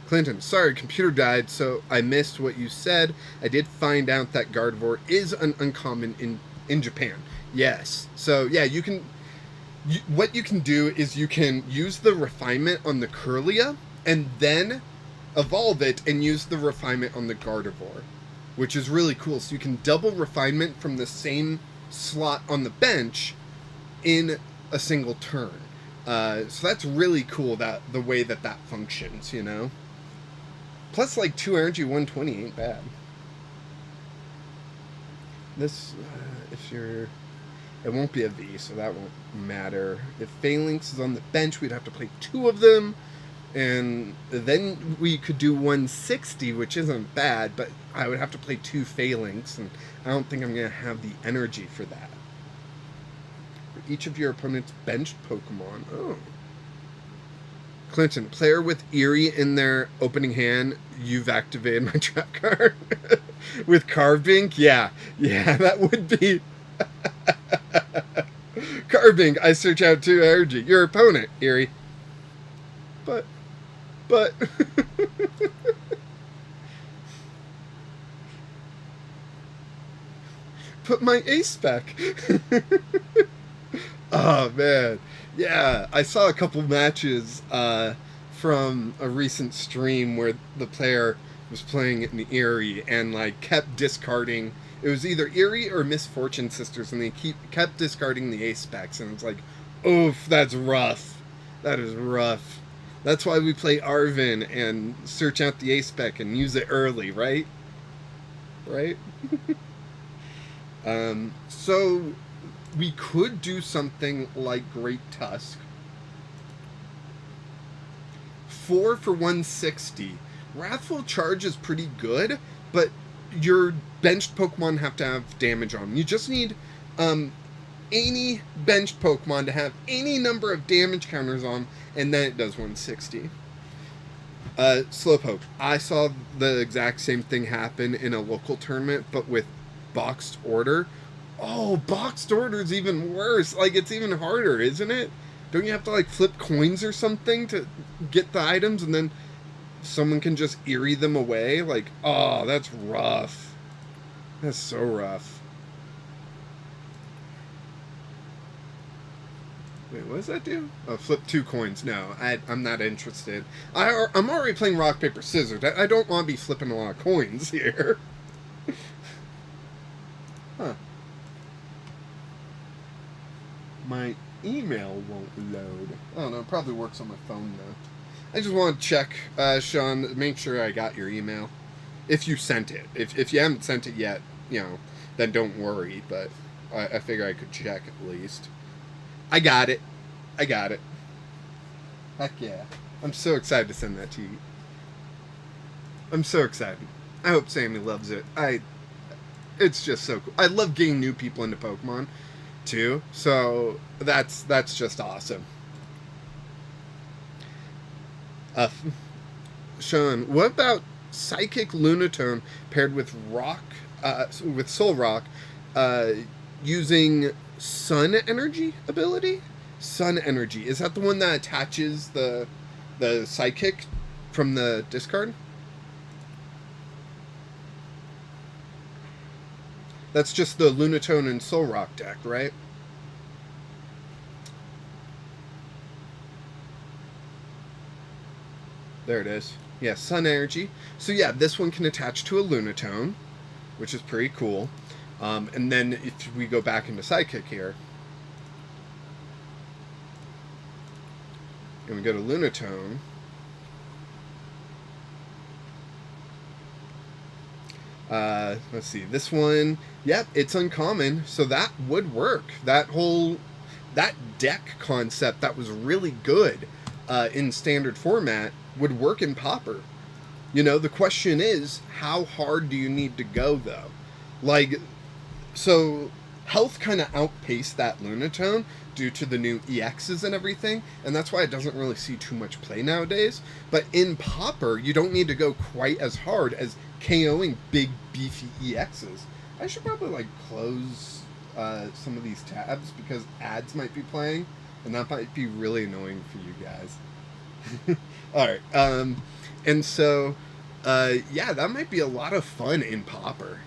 Clinton, sorry, computer died, so I missed what you said. I did find out that Gardevoir is an uncommon in Japan. Yes. So, yeah, you can... what you can do is you can use the refinement on the Kirlia and then evolve it and use the refinement on the Gardevoir, which is really cool. So you can double refinement from the same slot on the bench in a single turn. So that's really cool, that the way that functions, you know? Plus, like, 2 energy, 120 ain't bad. This, if you're... It won't be a V, so that won't matter. If Phalanx is on the bench, we'd have to play 2 of them. And then we could do 160, which isn't bad, but I would have to play 2 Phalanx, and I don't think I'm going to have the energy for that. For each of your opponent's benched Pokemon. Oh. Clinton, player with Eerie in their opening hand, you've activated my trap card. With Carbink? Yeah, that would be... Carbink, I search out 2 energy. Your opponent, Eerie. But... put my ace back. Oh, man. Yeah, I saw a couple matches from a recent stream where the player was playing in Erie and, like, kept discarding. It was either Erie or Misfortune Sisters, and they kept discarding the ace specs, and it's like, oof, that's rough. That is rough. That's why we play Arvin and search out the ace spec and use it early, right? Right? So we could do something like Great Tusk. 4 for 160. Wrathful Charge is pretty good, but your benched Pokemon have to have damage on them. You just need any benched Pokemon to have any number of damage counters on, and then it does 160. Slowpoke. I saw the exact same thing happen in a local tournament, but with boxed order. Oh, boxed order is even worse. Like, it's even harder, isn't it? Don't you have to, like, flip coins or something to get the items, and then someone can just Erie them away? Like, oh, that's rough. That's so rough. Wait, what does that do? Oh, flip 2 coins. No, I'm not interested. I'm already playing rock, paper, scissors. I don't want to be flipping a lot of coins here. Huh. My email won't load. Oh, no, it probably works on my phone, though. I just want to check, Sean, make sure I got your email. If you sent it. If you haven't sent it yet, you know, then don't worry, but I figure I could check at least. I got it. I got it. Heck yeah. I'm so excited to send that to you. I'm so excited. I hope Sammy loves it. It's just so cool. I love getting new people into Pokemon, too. So, that's just awesome. Sean, what about Psychic Lunatone paired with Rock, with Soul Rock, using Sun Energy ability? Sun Energy. Is that the one that attaches the Psychic from the discard? That's just the Lunatone and Soul Rock deck, right? There it is. Yeah, Sun Energy. So yeah, this one can attach to a Lunatone, which is pretty cool. And then if we go back into Psychic here, and we go to Lunatone, let's see, this one, yep, it's uncommon, so that would work. That deck concept that was really good in standard format would work in Pauper. You know, the question is, how hard do you need to go, though? Like, so health kind of outpaced that Lunatone due to the new EXs and everything, and that's why it doesn't really see too much play nowadays. But in Pauper, you don't need to go quite as hard as KOing big, beefy EXs. I should probably, like, close some of these tabs because ads might be playing, and that might be really annoying for you guys. Alright, and so, yeah, that might be a lot of fun in Pauper.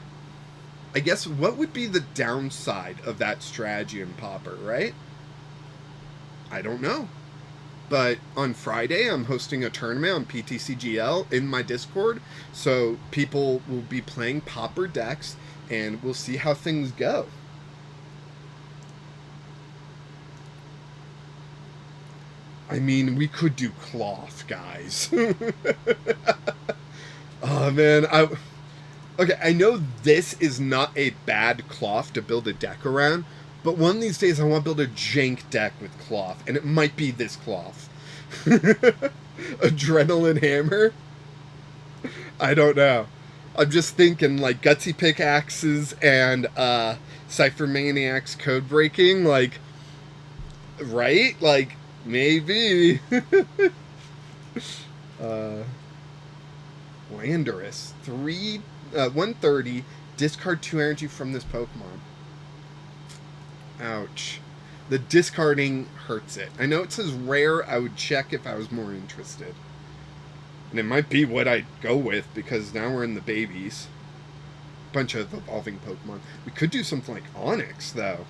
I guess, what would be the downside of that strategy in Pauper, right? I don't know. But on Friday, I'm hosting a tournament on PTCGL in my Discord, so people will be playing Pauper decks, and we'll see how things go. I mean, we could do cloth, guys. Oh, man. Okay, I know this is not a bad cloth to build a deck around, but one of these days I want to build a jank deck with cloth, and it might be this cloth. Adrenaline Hammer? I don't know. I'm just thinking, like, Gutsy Pickaxes and Cypher Maniacs Code Breaking, like, right? Like, maybe. Landorus. 130. Discard 2 energy from this Pokemon. Ouch. The discarding hurts it. I know it says rare. I would check if I was more interested. And it might be what I'd go with, because now we're in the babies. bunch of evolving Pokemon. We could do something like Onix, though.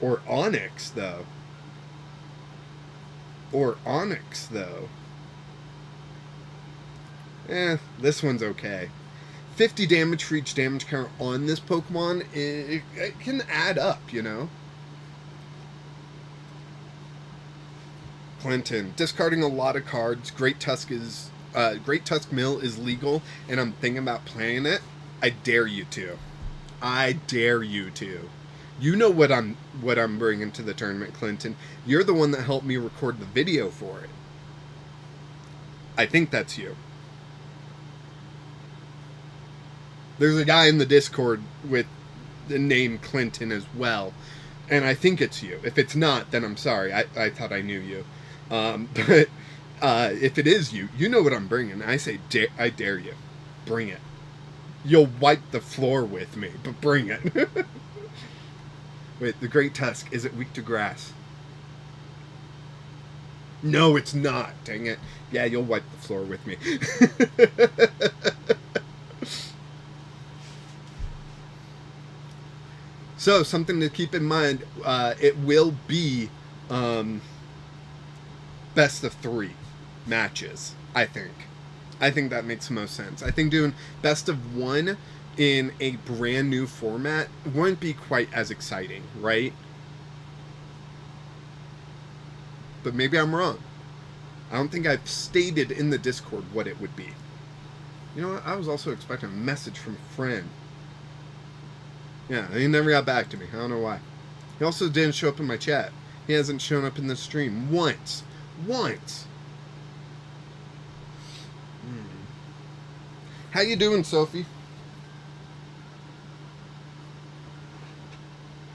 Or Onix, though. Or Onix, though. This one's okay. 50 damage for each damage counter on this Pokemon, it can add up, you know? Clinton, discarding a lot of cards. Great Tusk Mill is legal, and I'm thinking about playing it. I dare you to. I dare you to. You know what I'm bringing to the tournament, Clinton. You're the one that helped me record the video for it. I think that's you. There's a guy in the Discord with the name Clinton as well, and I think it's you. If it's not, then I'm sorry. I thought I knew you. But if it is you, you know what I'm bringing. I say, I dare you. Bring it. You'll wipe the floor with me, but bring it. Wait, the Great Tusk, is it weak to grass? No, it's not. Dang it. Yeah, you'll wipe the floor with me. So, something to keep in mind, it will be best of 3 matches, I think. I think that makes the most sense. I think doing best of 1 in a brand new format wouldn't be quite as exciting, right? But maybe I'm wrong. I don't think I've stated in the Discord what it would be. You know what? I was also expecting a message from a friend. Yeah, he never got back to me. I don't know why. He also didn't show up in my chat. He hasn't shown up in the stream once. Once. How you doing, Sophie?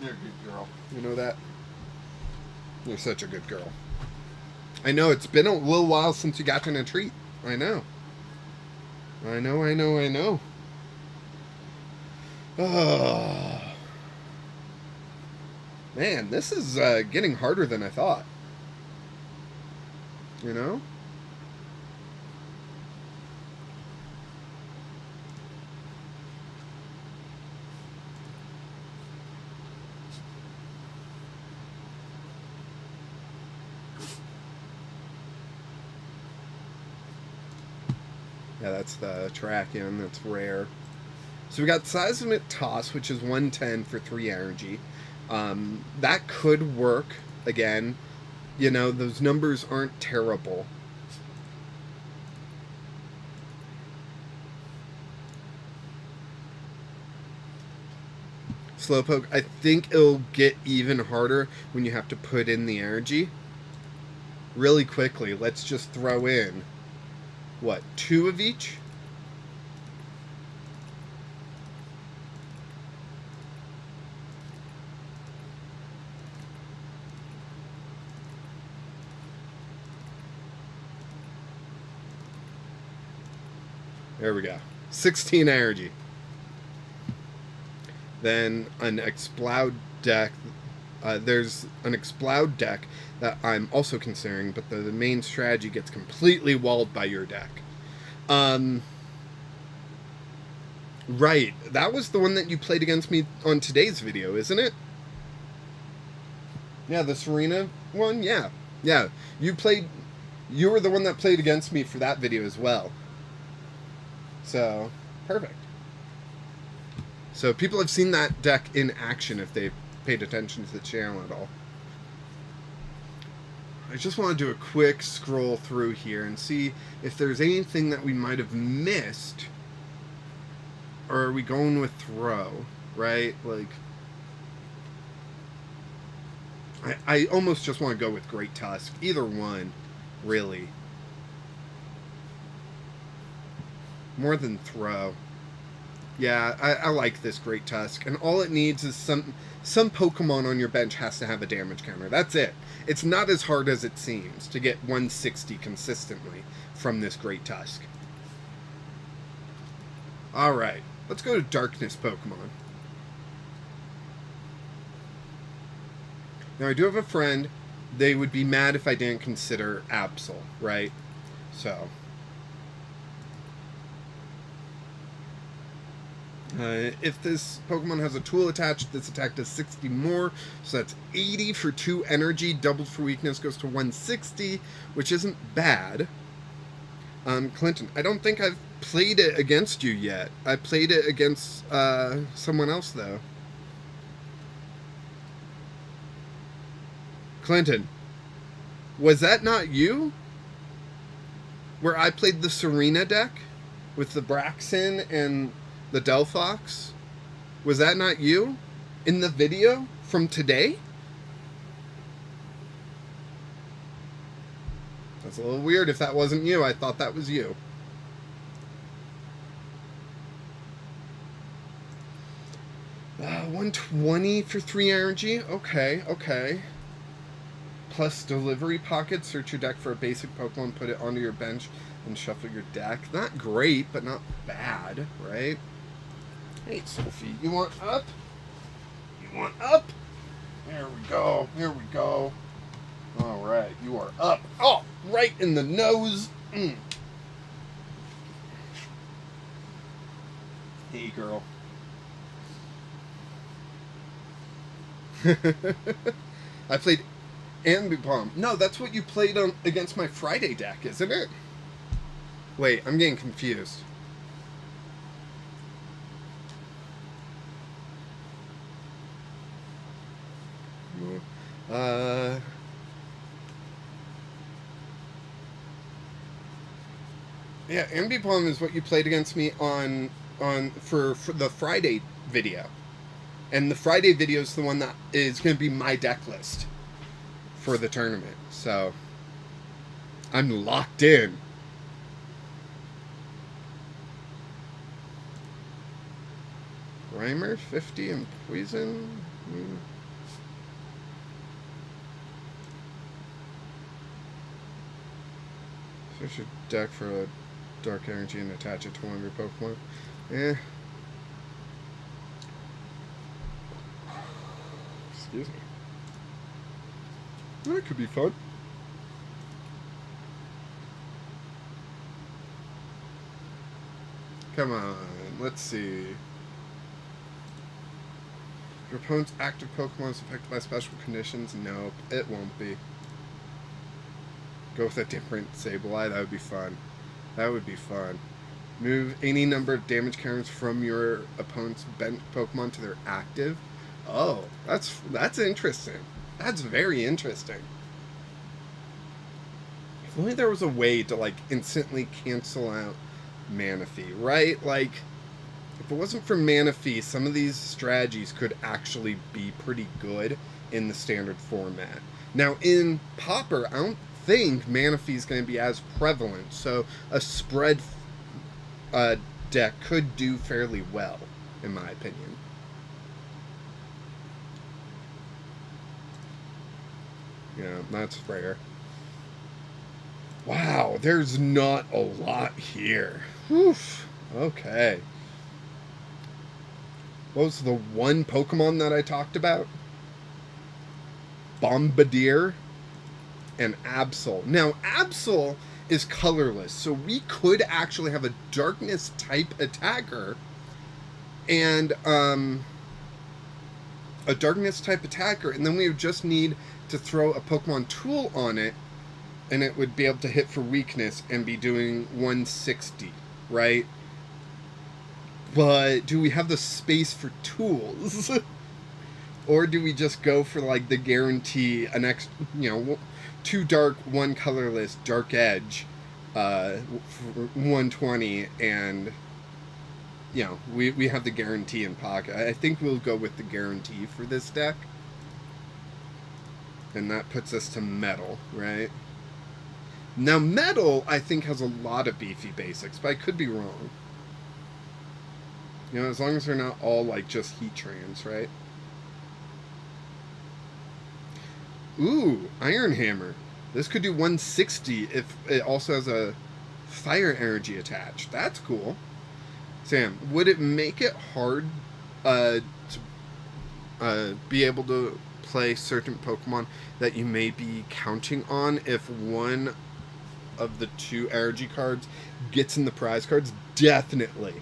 You're a good girl. You know that? You're such a good girl. I know, it's been a little while since you got in a treat. I know. I know. Oh. Man, this is getting harder than I thought. You know? Yeah, that's the Terrakion, that's rare. So we got Seismic Toss, which is 110 for 3 energy. That could work, again. You know, those numbers aren't terrible. Slowpoke, I think it'll get even harder when you have to put in the energy. Really quickly, let's just throw in, what, 2 of each? There we go. 16 energy. Then an Exploud deck. There's an Exploud deck that I'm also considering, but the main strategy gets completely walled by your deck. Right. That was the one that you played against me on today's video, isn't it? Yeah, the Serena one? Yeah. Yeah. You were the one that played against me for that video as well. So, perfect. So, people have seen that deck in action if they've paid attention to the channel at all. I just want to do a quick scroll through here and see if there's anything that we might have missed. Or are we going with throw, right? Like, I almost just want to go with Great Tusk. Either one, really. More than throw. Yeah, I like this Great Tusk. And all it needs is some Pokemon on your bench has to have a damage counter. That's it. It's not as hard as it seems to get 160 consistently from this Great Tusk. Alright, let's go to Darkness Pokemon. Now, I do have a friend. They would be mad if I didn't consider Absol, right? So, If this Pokemon has a tool attached, this attack does 60 more, so that's 80 for 2 energy, doubled for weakness goes to 160, which isn't bad. Clinton, I don't think I've played it against you yet. I played it against someone else, though. Clinton, was that not you? Where I played the Serena deck with the Braixen and the Delphox? Was that not you in the video from today? That's a little weird if that wasn't you. I thought that was you. Uh, 120 for 3 energy. Okay, okay. Plus delivery pocket. Search your deck for a basic Pokemon, put it onto your bench, and shuffle your deck. Not great, but not bad, right? Hey, Sophie, you want up? You want up? There we go. Here we go. All right, you are up. Oh, right in the nose. Mm. Hey, girl. I played Ambipom. No, that's what you played on against my Friday deck, isn't it? Wait, I'm getting confused. Yeah, Ambipom is what you played against me on for the Friday video. And the Friday video is the one that is going to be my deck list for the tournament. So, I'm locked in. Grimer, 50, and Poison? Search your deck for a Dark Energy and attach it to one of your Pokemon. Eh. Excuse me. That could be fun. Come on, let's see. Your opponent's active Pokemon is affected by special conditions? Nope, it won't be. Go with a different Sableye, that would be fun. That would be fun. Move any number of damage counters from your opponent's bent Pokemon to their active. Oh, that's interesting. That's very interesting. If only there was a way to, like, instantly cancel out Manaphy, right? Like, if it wasn't for Manaphy, some of these strategies could actually be pretty good in the standard format. Now, in Pauper, I don't think Manaphy is going to be as prevalent, so a spread deck could do fairly well, in my opinion. Yeah, that's rare. Wow, there's not a lot here. Whew. Okay. What was the one Pokemon that I talked about? Bombardier and Absol. Now, Absol is colorless, so we could actually have a darkness type attacker and a darkness type attacker, and then we would just need to throw a Pokemon tool on it, and it would be able to hit for weakness and be doing 160, right? But do we have the space for tools? Or do we just go for, like, the guarantee, an extra, 2 dark, 1 colorless, dark edge, 120, and, we have the guarantee in pocket. I think we'll go with the guarantee for this deck. And that puts us to Metal, right? Now, Metal, I think, has a lot of beefy basics, but I could be wrong. As long as they're not all, like, just Heatrans, right? Ooh, Iron Hammer. This could do 160 if it also has a fire energy attached. That's cool. Sam, would it make it hard to be able to play certain Pokemon that you may be counting on if one of the 2 energy cards gets in the prize cards? Definitely.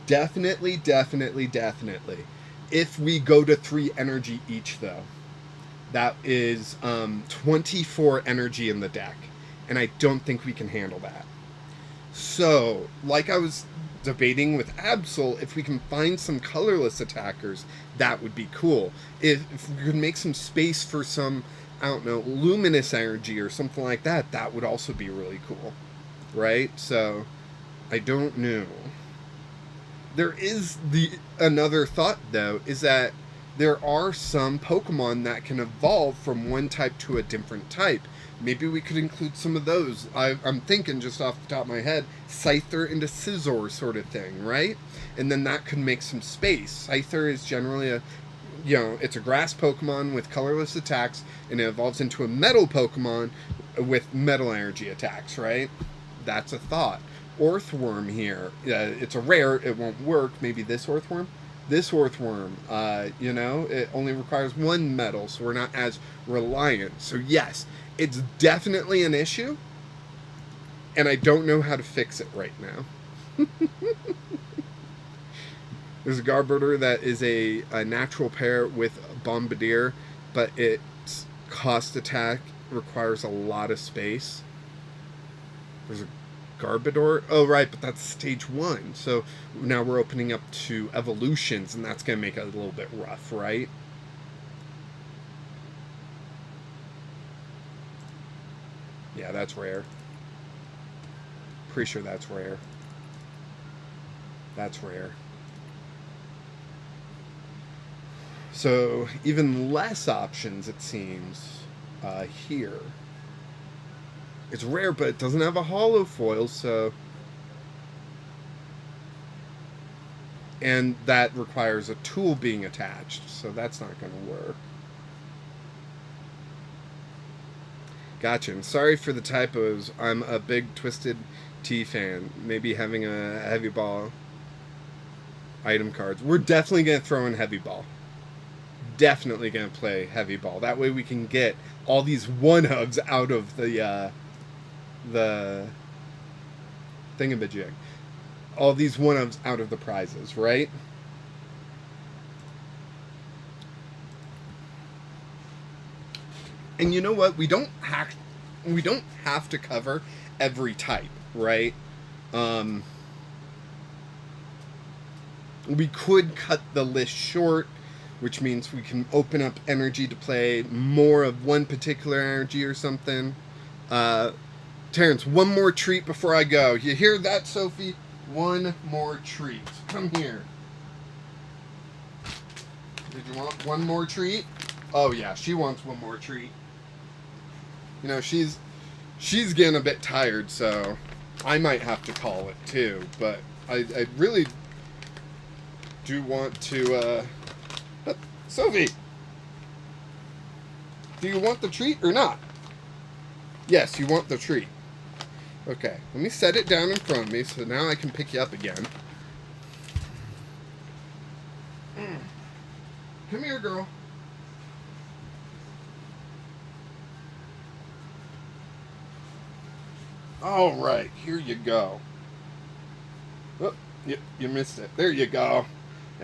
Definitely, definitely, definitely. If we go to 3 energy each, though, that is 24 energy in the deck. And I don't think we can handle that. So, like I was debating with Absol, if we can find some colorless attackers, that would be cool. If we could make some space for some, I don't know, luminous energy or something like that, that would also be really cool. Right? So, I don't know. There is another thought, though, is that there are some Pokemon that can evolve from one type to a different type. Maybe we could include some of those. I'm thinking just off the top of my head, Scyther into Scizor sort of thing, right? And then that could make some space. Scyther is generally it's a grass Pokemon with colorless attacks, and it evolves into a metal Pokemon with metal energy attacks, right? That's a thought. Orthworm here, it's a rare, it won't work. Maybe this Orthworm? This Orthworm, it only requires 1 metal, so we're not as reliant. So yes, it's definitely an issue, and I don't know how to fix it right now. There's a Garbodor that is a natural pair with Bombardier, but its cost attack requires a lot of space. There's a Garbodor? Oh, right, but that's stage 1. So now we're opening up to evolutions, and that's going to make it a little bit rough, right? Yeah, that's rare. Pretty sure that's rare. That's rare. So even less options, it seems, here. It's rare, but it doesn't have a hollow foil, so... And that requires a tool being attached, so that's not going to work. Gotcha, and sorry for the typos. I'm a big Twisted Tea fan. Maybe having a Heavy Ball item cards. We're definitely going to throw in Heavy Ball. Definitely going to play Heavy Ball. That way we can get all these one-hubs out of the thingamajig. All these one-ups out of the prizes, right? And you know what? We don't have to cover every type, right? We could cut the list short, which means we can open up energy to play more of one particular energy or something. Terrence, one more treat before I go. You hear that, Sophie? One more treat. Come here. Did you want one more treat? Oh yeah, she wants one more treat. You know, she's getting a bit tired, so I might have to call it too. But I really do want to. Sophie, do you want the treat or not? Yes, you want the treat. Okay, let me set it down in front of me so now I can pick you up again. Come here, girl. All right, here you go. Oh, you missed it. There you go.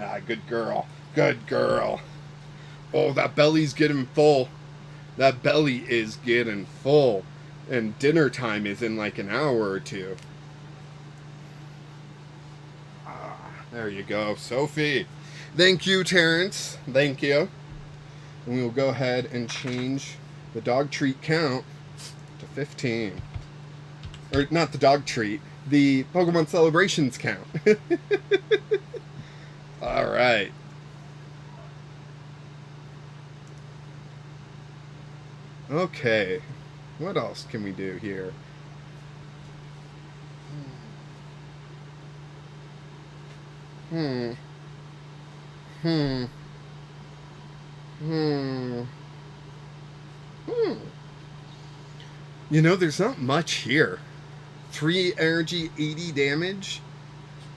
Ah, good girl. Good girl. Oh, that belly's getting full. That belly is getting full. And dinner time is in like an hour or two. Ah, there you go, Sophie. Thank you, Terrence. Thank you. And we will go ahead and change the dog treat count to 15. Or not the dog treat, the Pokemon Celebrations count. All right. Okay. What else can we do here? You know, there's not much here. 3 energy, 80 damage.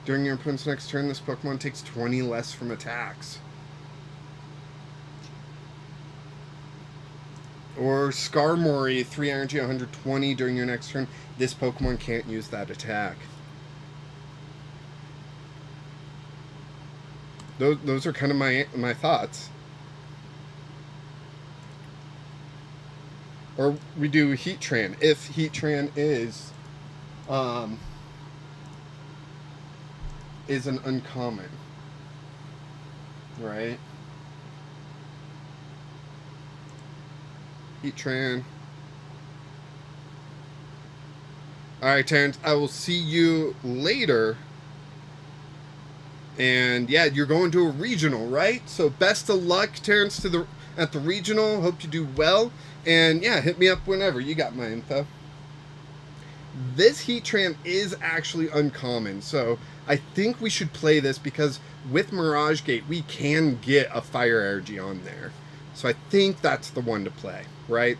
During your opponent's next turn, this Pokemon takes 20 less from attacks. Or Skarmory, 3 energy, 120 during your next turn. This Pokemon can't use that attack. those are kind of my thoughts. Or we do Heatran if Heatran is an uncommon, right? Heatran. All right, Terrence. I will see you later. And yeah, you're going to a regional, right? So best of luck, Terrence, at the regional. Hope you do well. And yeah, hit me up whenever. You got my info. This Heatran is actually uncommon, so I think we should play this because with Mirage Gate, we can get a Fire Energy on there. So I think that's the one to play, right?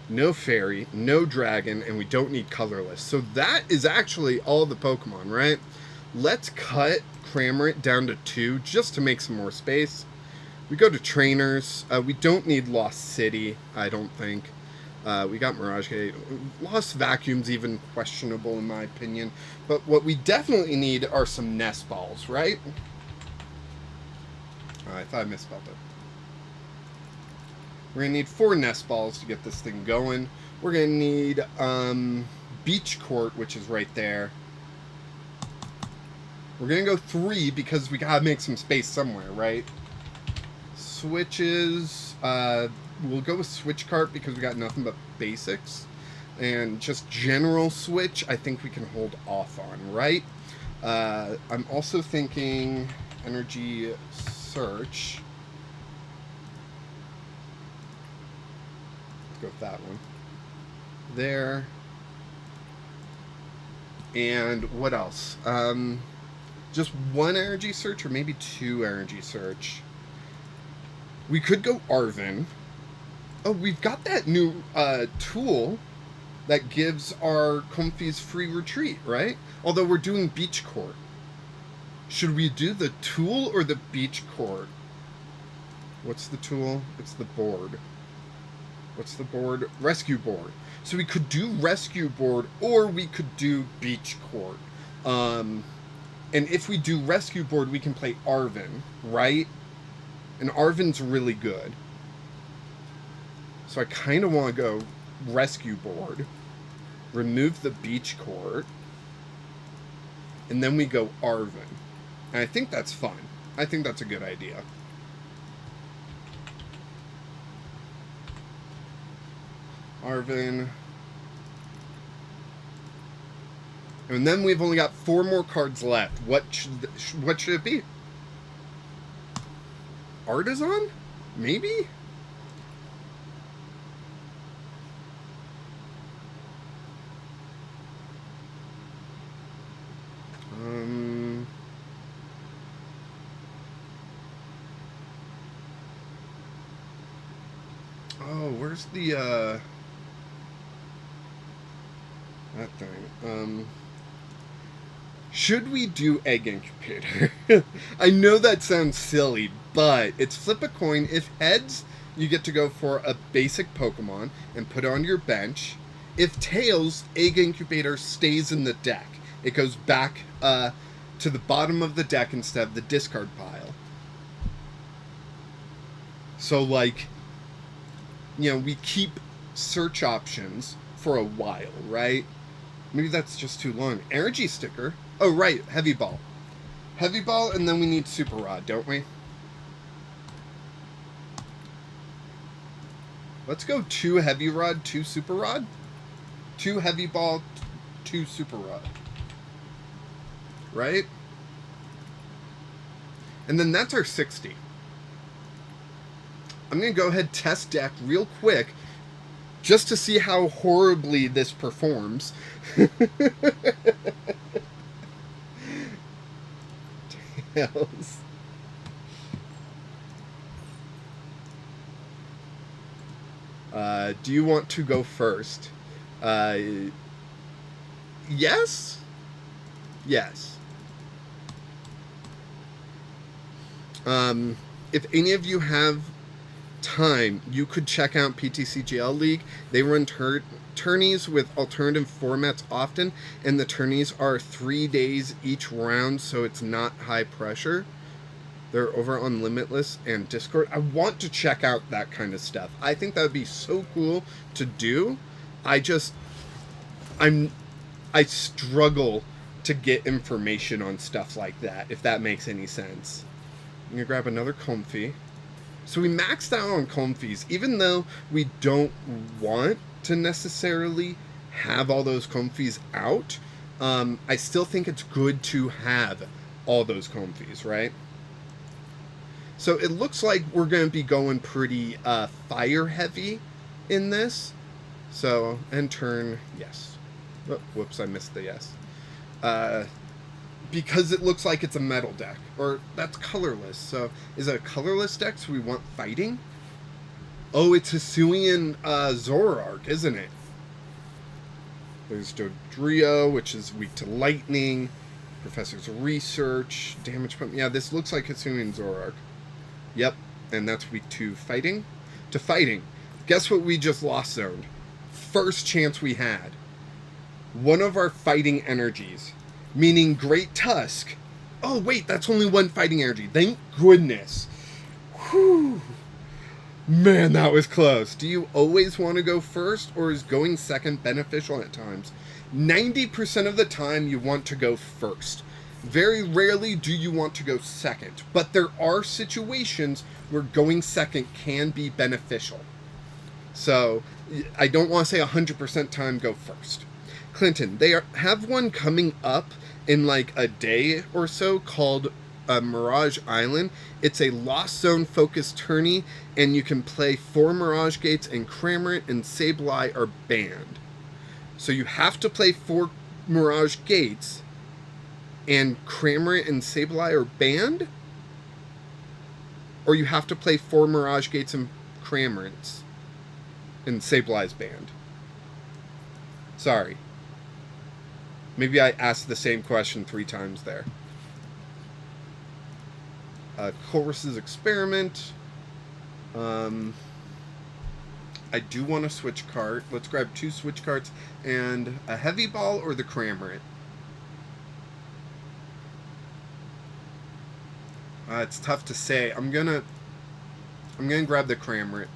No Fairy, no Dragon, and we don't need Colorless. So that is actually all the Pokemon, right? Let's cut Cramorant down to 2 just to make some more space. We go to Trainers. We don't need Lost City, I don't think. We got Mirage Gate. Lost Vacuum's even questionable in my opinion. But what we definitely need are some Nest Balls, right? I thought I misspelled it. We're going to need 4 Nest Balls to get this thing going. We're going to need Beach Court, which is right there. We're going to go 3 because we got to make some space somewhere, right? Switches. We'll go with Switch Cart because we got nothing but basics. And just general Switch, I think we can hold off on, right? I'm also thinking Energy Search. Let's go with that one. There. And what else? Just 1 Energy Search or maybe 2 Energy Search. We could go Arven. Oh, we've got that new tool that gives our Comfeys free retreat, right? Although we're doing Beach Court. Should we do the tool or the Beach Court? What's the tool? It's the board. What's the board? Rescue Board. So we could do Rescue Board or we could do Beach Court. And if we do Rescue Board, we can play Arven, right? And Arven's really good. So I kind of want to go Rescue Board, remove the Beach Court, and then we go Arven. And I think that's fun. I think that's a good idea. Arven. And then we've only got 4 more cards left. What should it be? Artisan? Maybe? Oh, where's the, that thing? Should we do Egg Incubator? I know that sounds silly, but it's flip a coin. If heads, you get to go for a basic Pokemon and put it on your bench. If tails, Egg Incubator stays in the deck. It goes back to the bottom of the deck instead of the discard pile. So, like, you know, we keep search options for a while, right? Maybe that's just too long. Energy Sticker. Oh, right. Heavy Ball. Heavy Ball, and then we need Super Rod, don't we? Let's go 2 Heavy Rod, 2 Super Rod. 2 Heavy Ball, 2 Super Rod. Right? And then that's our 60. I'm going to go ahead and test deck real quick just to see how horribly this performs. Tails. Do you want to go first? Yes? Yes. If any of you have time, you could check out PTCGL League. They run tourneys with alternative formats often, and the tourneys are 3 days each round, so it's not high pressure. They're over on Limitless and Discord. I want to check out that kind of stuff. I think that would be so cool to do. I struggle to get information on stuff like that, if that makes any sense. I'm gonna grab another Comfy. So we maxed out on Comfies, even though we don't want to necessarily have all those Comfies out. I still think it's good to have all those Comfies, right? So it looks like we're going to be going pretty fire heavy in this. So, end turn, yes. Oh, whoops, I missed the yes. Because it looks like it's a metal deck. Or, that's colorless. So, is it a colorless deck, so we want fighting? Oh, it's Hisuian Zoroark, isn't it? There's Dodrio, which is weak to lightning. Professor's Research. Damage pump. Yeah, this looks like Hisuian Zoroark. Yep, and that's weak to fighting. To fighting. Guess what we just lost zoned? First chance we had. One of our fighting energies. Meaning Great Tusk. Oh, wait, that's only one fighting energy. Thank goodness. Whew. Man, that was close. Do you always want to go first, or is going second beneficial at times? 90% of the time, you want to go first. Very rarely do you want to go second, but there are situations where going second can be beneficial. So, I don't want to say 100% time go first. Clinton, they have one coming up in like a day or so called Mirage Island. It's a Lost Zone focused tourney, and you can play 4 Mirage Gates, and Cramorant and Sableye are banned. So you have to play 4 Mirage Gates, and Cramorant and Sableye are banned? Or you have to play 4 Mirage Gates and Cramorants, and Sableye's banned. Sorry. Maybe I asked the same question 3 times there. Chorus's Experiment. I do want to switch cart. Let's grab 2 switch carts and a Heavy Ball or the Cramorant. It's tough to say. I'm gonna grab the Cramorant.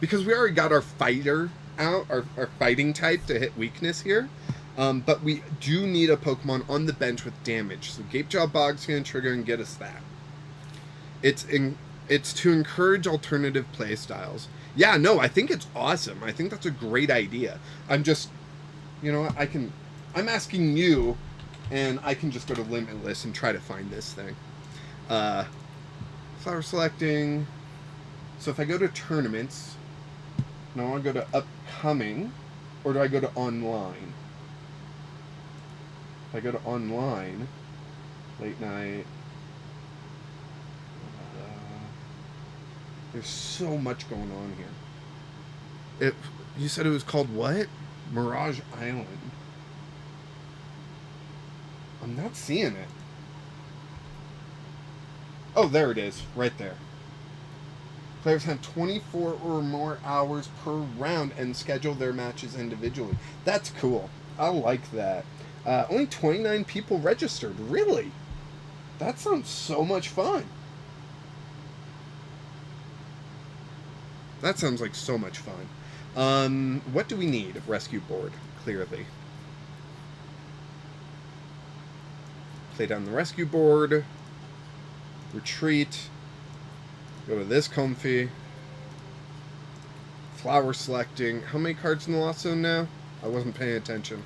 Because we already got our fighter out, our fighting type to hit weakness here. But we do need a Pokemon on the bench with damage. So Gapejaw Bog's going to trigger and get us that. It's to encourage alternative play styles. Yeah, no, I think it's awesome. I think that's a great idea. I'm just, you know what, I'm asking you, and I can just go to Limitless and try to find this thing. Flower selecting. So if I go to tournaments, and I want to go to upcoming, or do I go to online? If I go to online, late night, there's so much going on here. You said it was called what? Mirage Island. I'm not seeing it. Oh, there it is, right there. Players have 24 or more hours per round and schedule their matches individually. That's cool. I like that. Only 29 people registered. Really? That sounds so much fun. That sounds like so much fun. What do we need? Rescue board, clearly. Play down the rescue board. Retreat. Go to this Comfy. Flower selecting. How many cards in the Lost Zone now? I wasn't paying attention.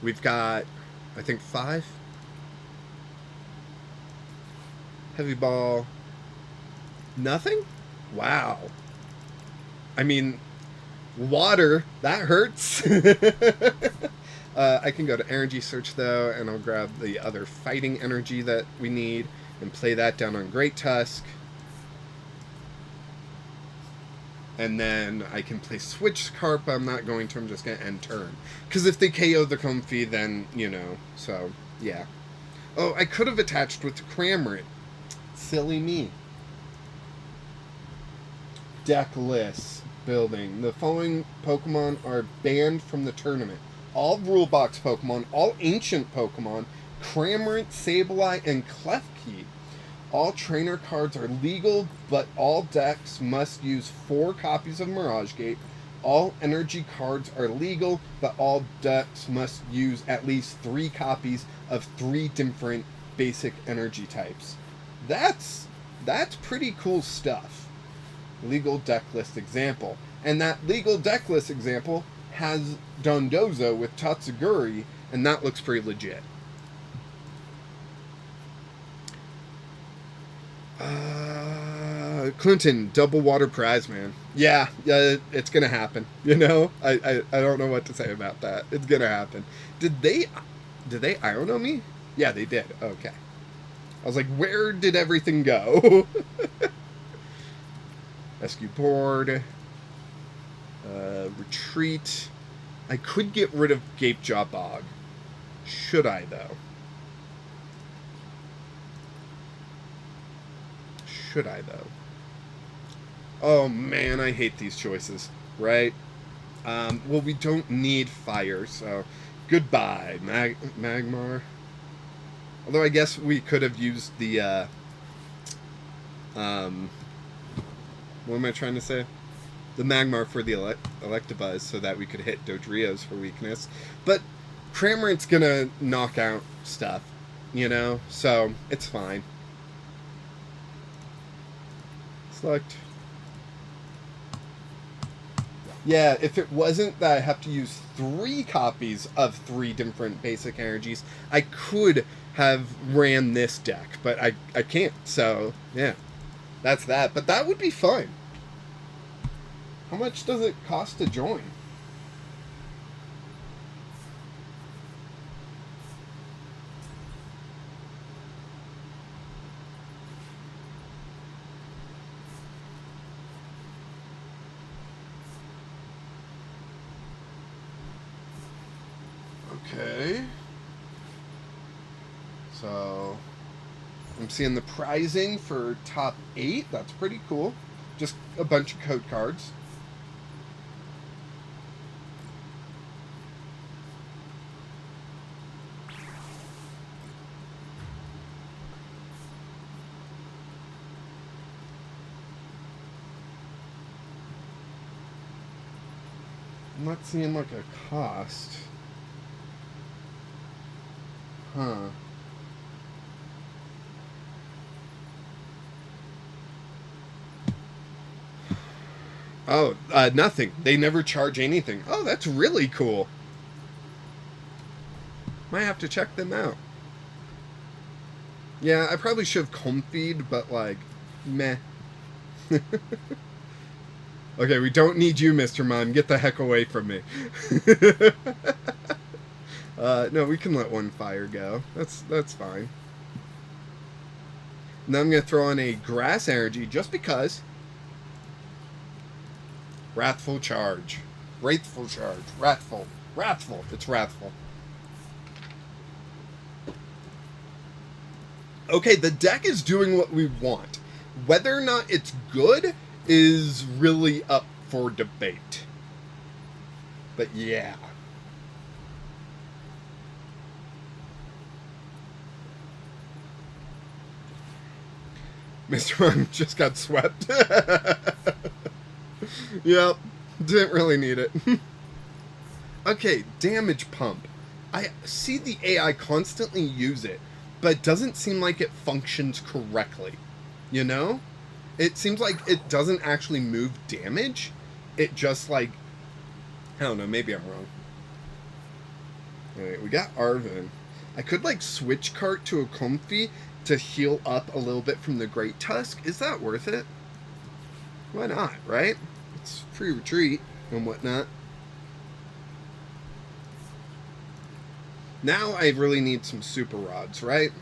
We've got, I think, 5. Heavy Ball. Nothing? Wow. I mean, water, that hurts. I can go to Energy Search, though, and I'll grab the other fighting energy that we need and play that down on Great Tusk. And then I can play Switch Carp, but I'm not going to. I'm just going to end turn. Because if they KO the Comfy, then, you know, so, yeah. Oh, I could have attached with the Cramorant. Silly me. deck lists building. The following Pokemon are banned from the tournament. All rule box Pokemon, all ancient Pokemon, Cramorant, Sableye, and Klefki. All trainer cards are legal, but all decks must use 4 copies of Mirage Gate. All energy cards are legal, but all decks must use at least 3 copies of 3 different basic energy types. That's pretty cool stuff. Legal deck list example. And that legal deck list example has Dondozo with Tatsuguri, and that looks pretty legit. Clinton, double water prize, man. Yeah, it's gonna happen. You know, I don't know what to say about that. It's gonna happen. Did they Iono me? Yeah, they did. Okay. I was like, where did everything go? Rescue board. Retreat. I could get rid of Gapejaw Bog. Should I, though? Oh, man, I hate these choices, right? Well, we don't need fire, so goodbye, Magmar. Although I guess we could have used the, what am I trying to say? The Magmar for the Electabuzz so that we could hit Dodrios for weakness. But Cramorant's gonna knock out stuff, you know? So, it's fine. Select. Yeah, if it wasn't that I have to use 3 copies of 3 different basic energies, I could have ran this deck, but I can't, so, yeah. That's that, but that would be fun. How much does it cost to join? Okay. So, I'm seeing the prizing for top 8. That's pretty cool. Just a bunch of code cards. I'm not seeing like a cost. Huh. Oh, nothing. They never charge anything. Oh, that's really cool. Might have to check them out. Yeah, I probably should have comfied, but like, meh. Okay, we don't need you, Mr. Mime. Get the heck away from me. No, we can let one fire go. That's fine. Now I'm going to throw on a grass energy just because. Wrathful charge. Wrathful charge. Wrathful. Wrathful. It's wrathful. Okay, the deck is doing what we want. Whether or not it's good is really up for debate. But yeah. Mr. Mime just got swept. Yep, didn't really need it. Okay, damage pump. I see the AI constantly use it, but it doesn't seem like it functions correctly. You know? It seems like it doesn't actually move damage. It just like, I don't know, maybe I'm wrong. Alright, we got Arvin. I could like switch cart to a Comfy to heal up a little bit from the Great Tusk. Is that worth it? Why not, right? It's free retreat and whatnot. Now I really need some super rods, right?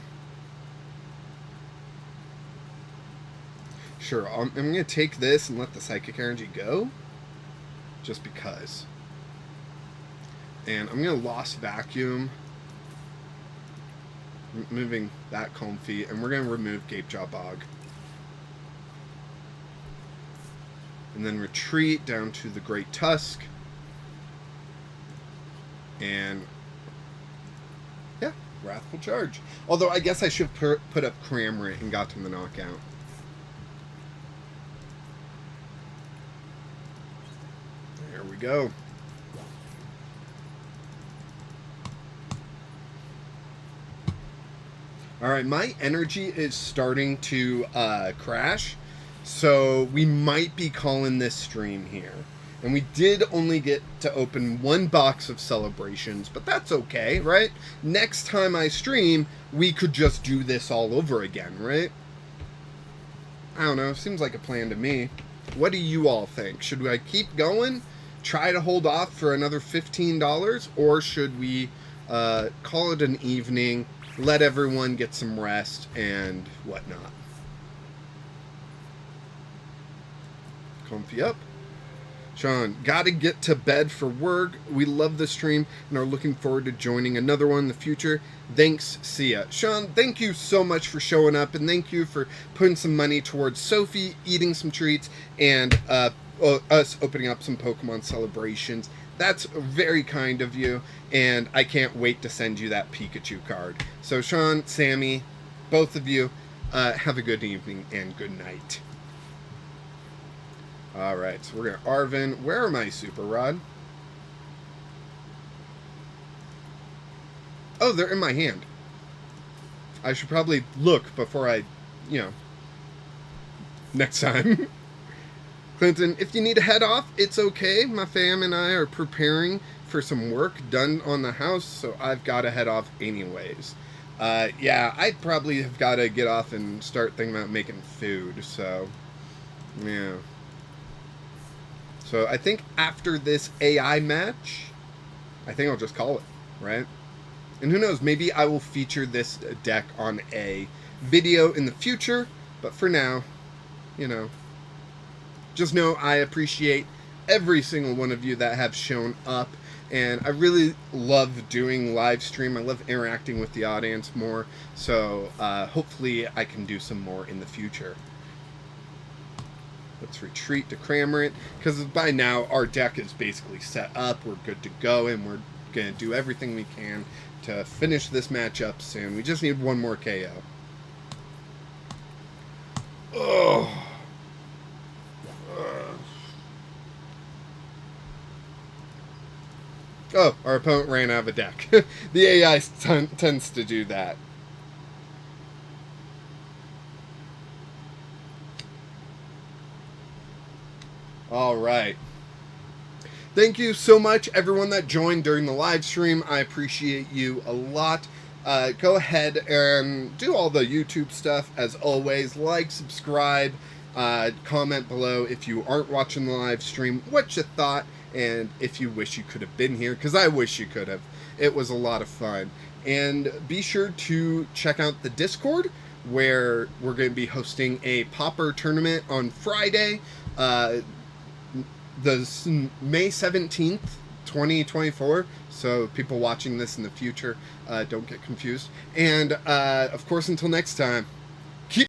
Sure, I'm going to take this and let the psychic energy go. Just because. And I'm going to lost vacuum. Moving that Comfy. And we're going to remove Gapejaw Bog. and then retreat down to the Great Tusk. And yeah, Wrathful Charge. Although I guess I should put up Cramorant and got to the knockout. There we go. Alright, my energy is starting to crash, so we might be calling this stream here. And we did only get to open one box of celebrations, but that's okay, right? Next time I stream, we could just do this all over again, right? I don't know, seems like a plan to me. What do you all think? Should I keep going, try to hold off for another $15, or should we call it an evening, let everyone get some rest and whatnot? Comfy up. Sean, gotta get to bed for work. We love the stream and are looking forward to joining another one in the future. Thanks, see ya. Sean, thank you so much for showing up, and thank you for putting some money towards Sophie eating some treats and us opening up some Pokemon celebrations. That's very kind of you, and I can't wait to send you that Pikachu card. So Sean, Sammy, both of you, have a good evening and good night. Alright, so we're going to Arvin. Where are my Super Rod? Oh, they're in my hand. I should probably look before I, next time. Clinton, if you need to head off, it's okay. My fam and I are preparing for some work done on the house, so I've got to head off anyways. Yeah, I'd probably have got to get off and start thinking about making food, so, yeah. So I think after this AI match, I think I'll just call it, right? And who knows, maybe I will feature this deck on a video in the future, but for now, just know I appreciate every single one of you that have shown up, and I really love doing live stream. I love interacting with the audience more, so hopefully I can do some more in the future. Let's retreat to Cramorant, because by now our deck is basically set up. We're good to go, and we're going to do everything we can to finish this matchup soon. We just need one more KO. Oh. Oh, our opponent ran out of a deck. The AI tends to do that. All right. Thank you so much, everyone that joined during the live stream. I appreciate you a lot. Go ahead and do all the YouTube stuff as always. Like, subscribe, comment below if you aren't watching the live stream what you thought, and if you wish you could have been here, because I wish you could have. It was a lot of fun. And be sure to check out the Discord, where we're going to be hosting a Pauper tournament on Friday. The May 17th, 2024, so people watching this in the future don't get confused. And, of course, until next time.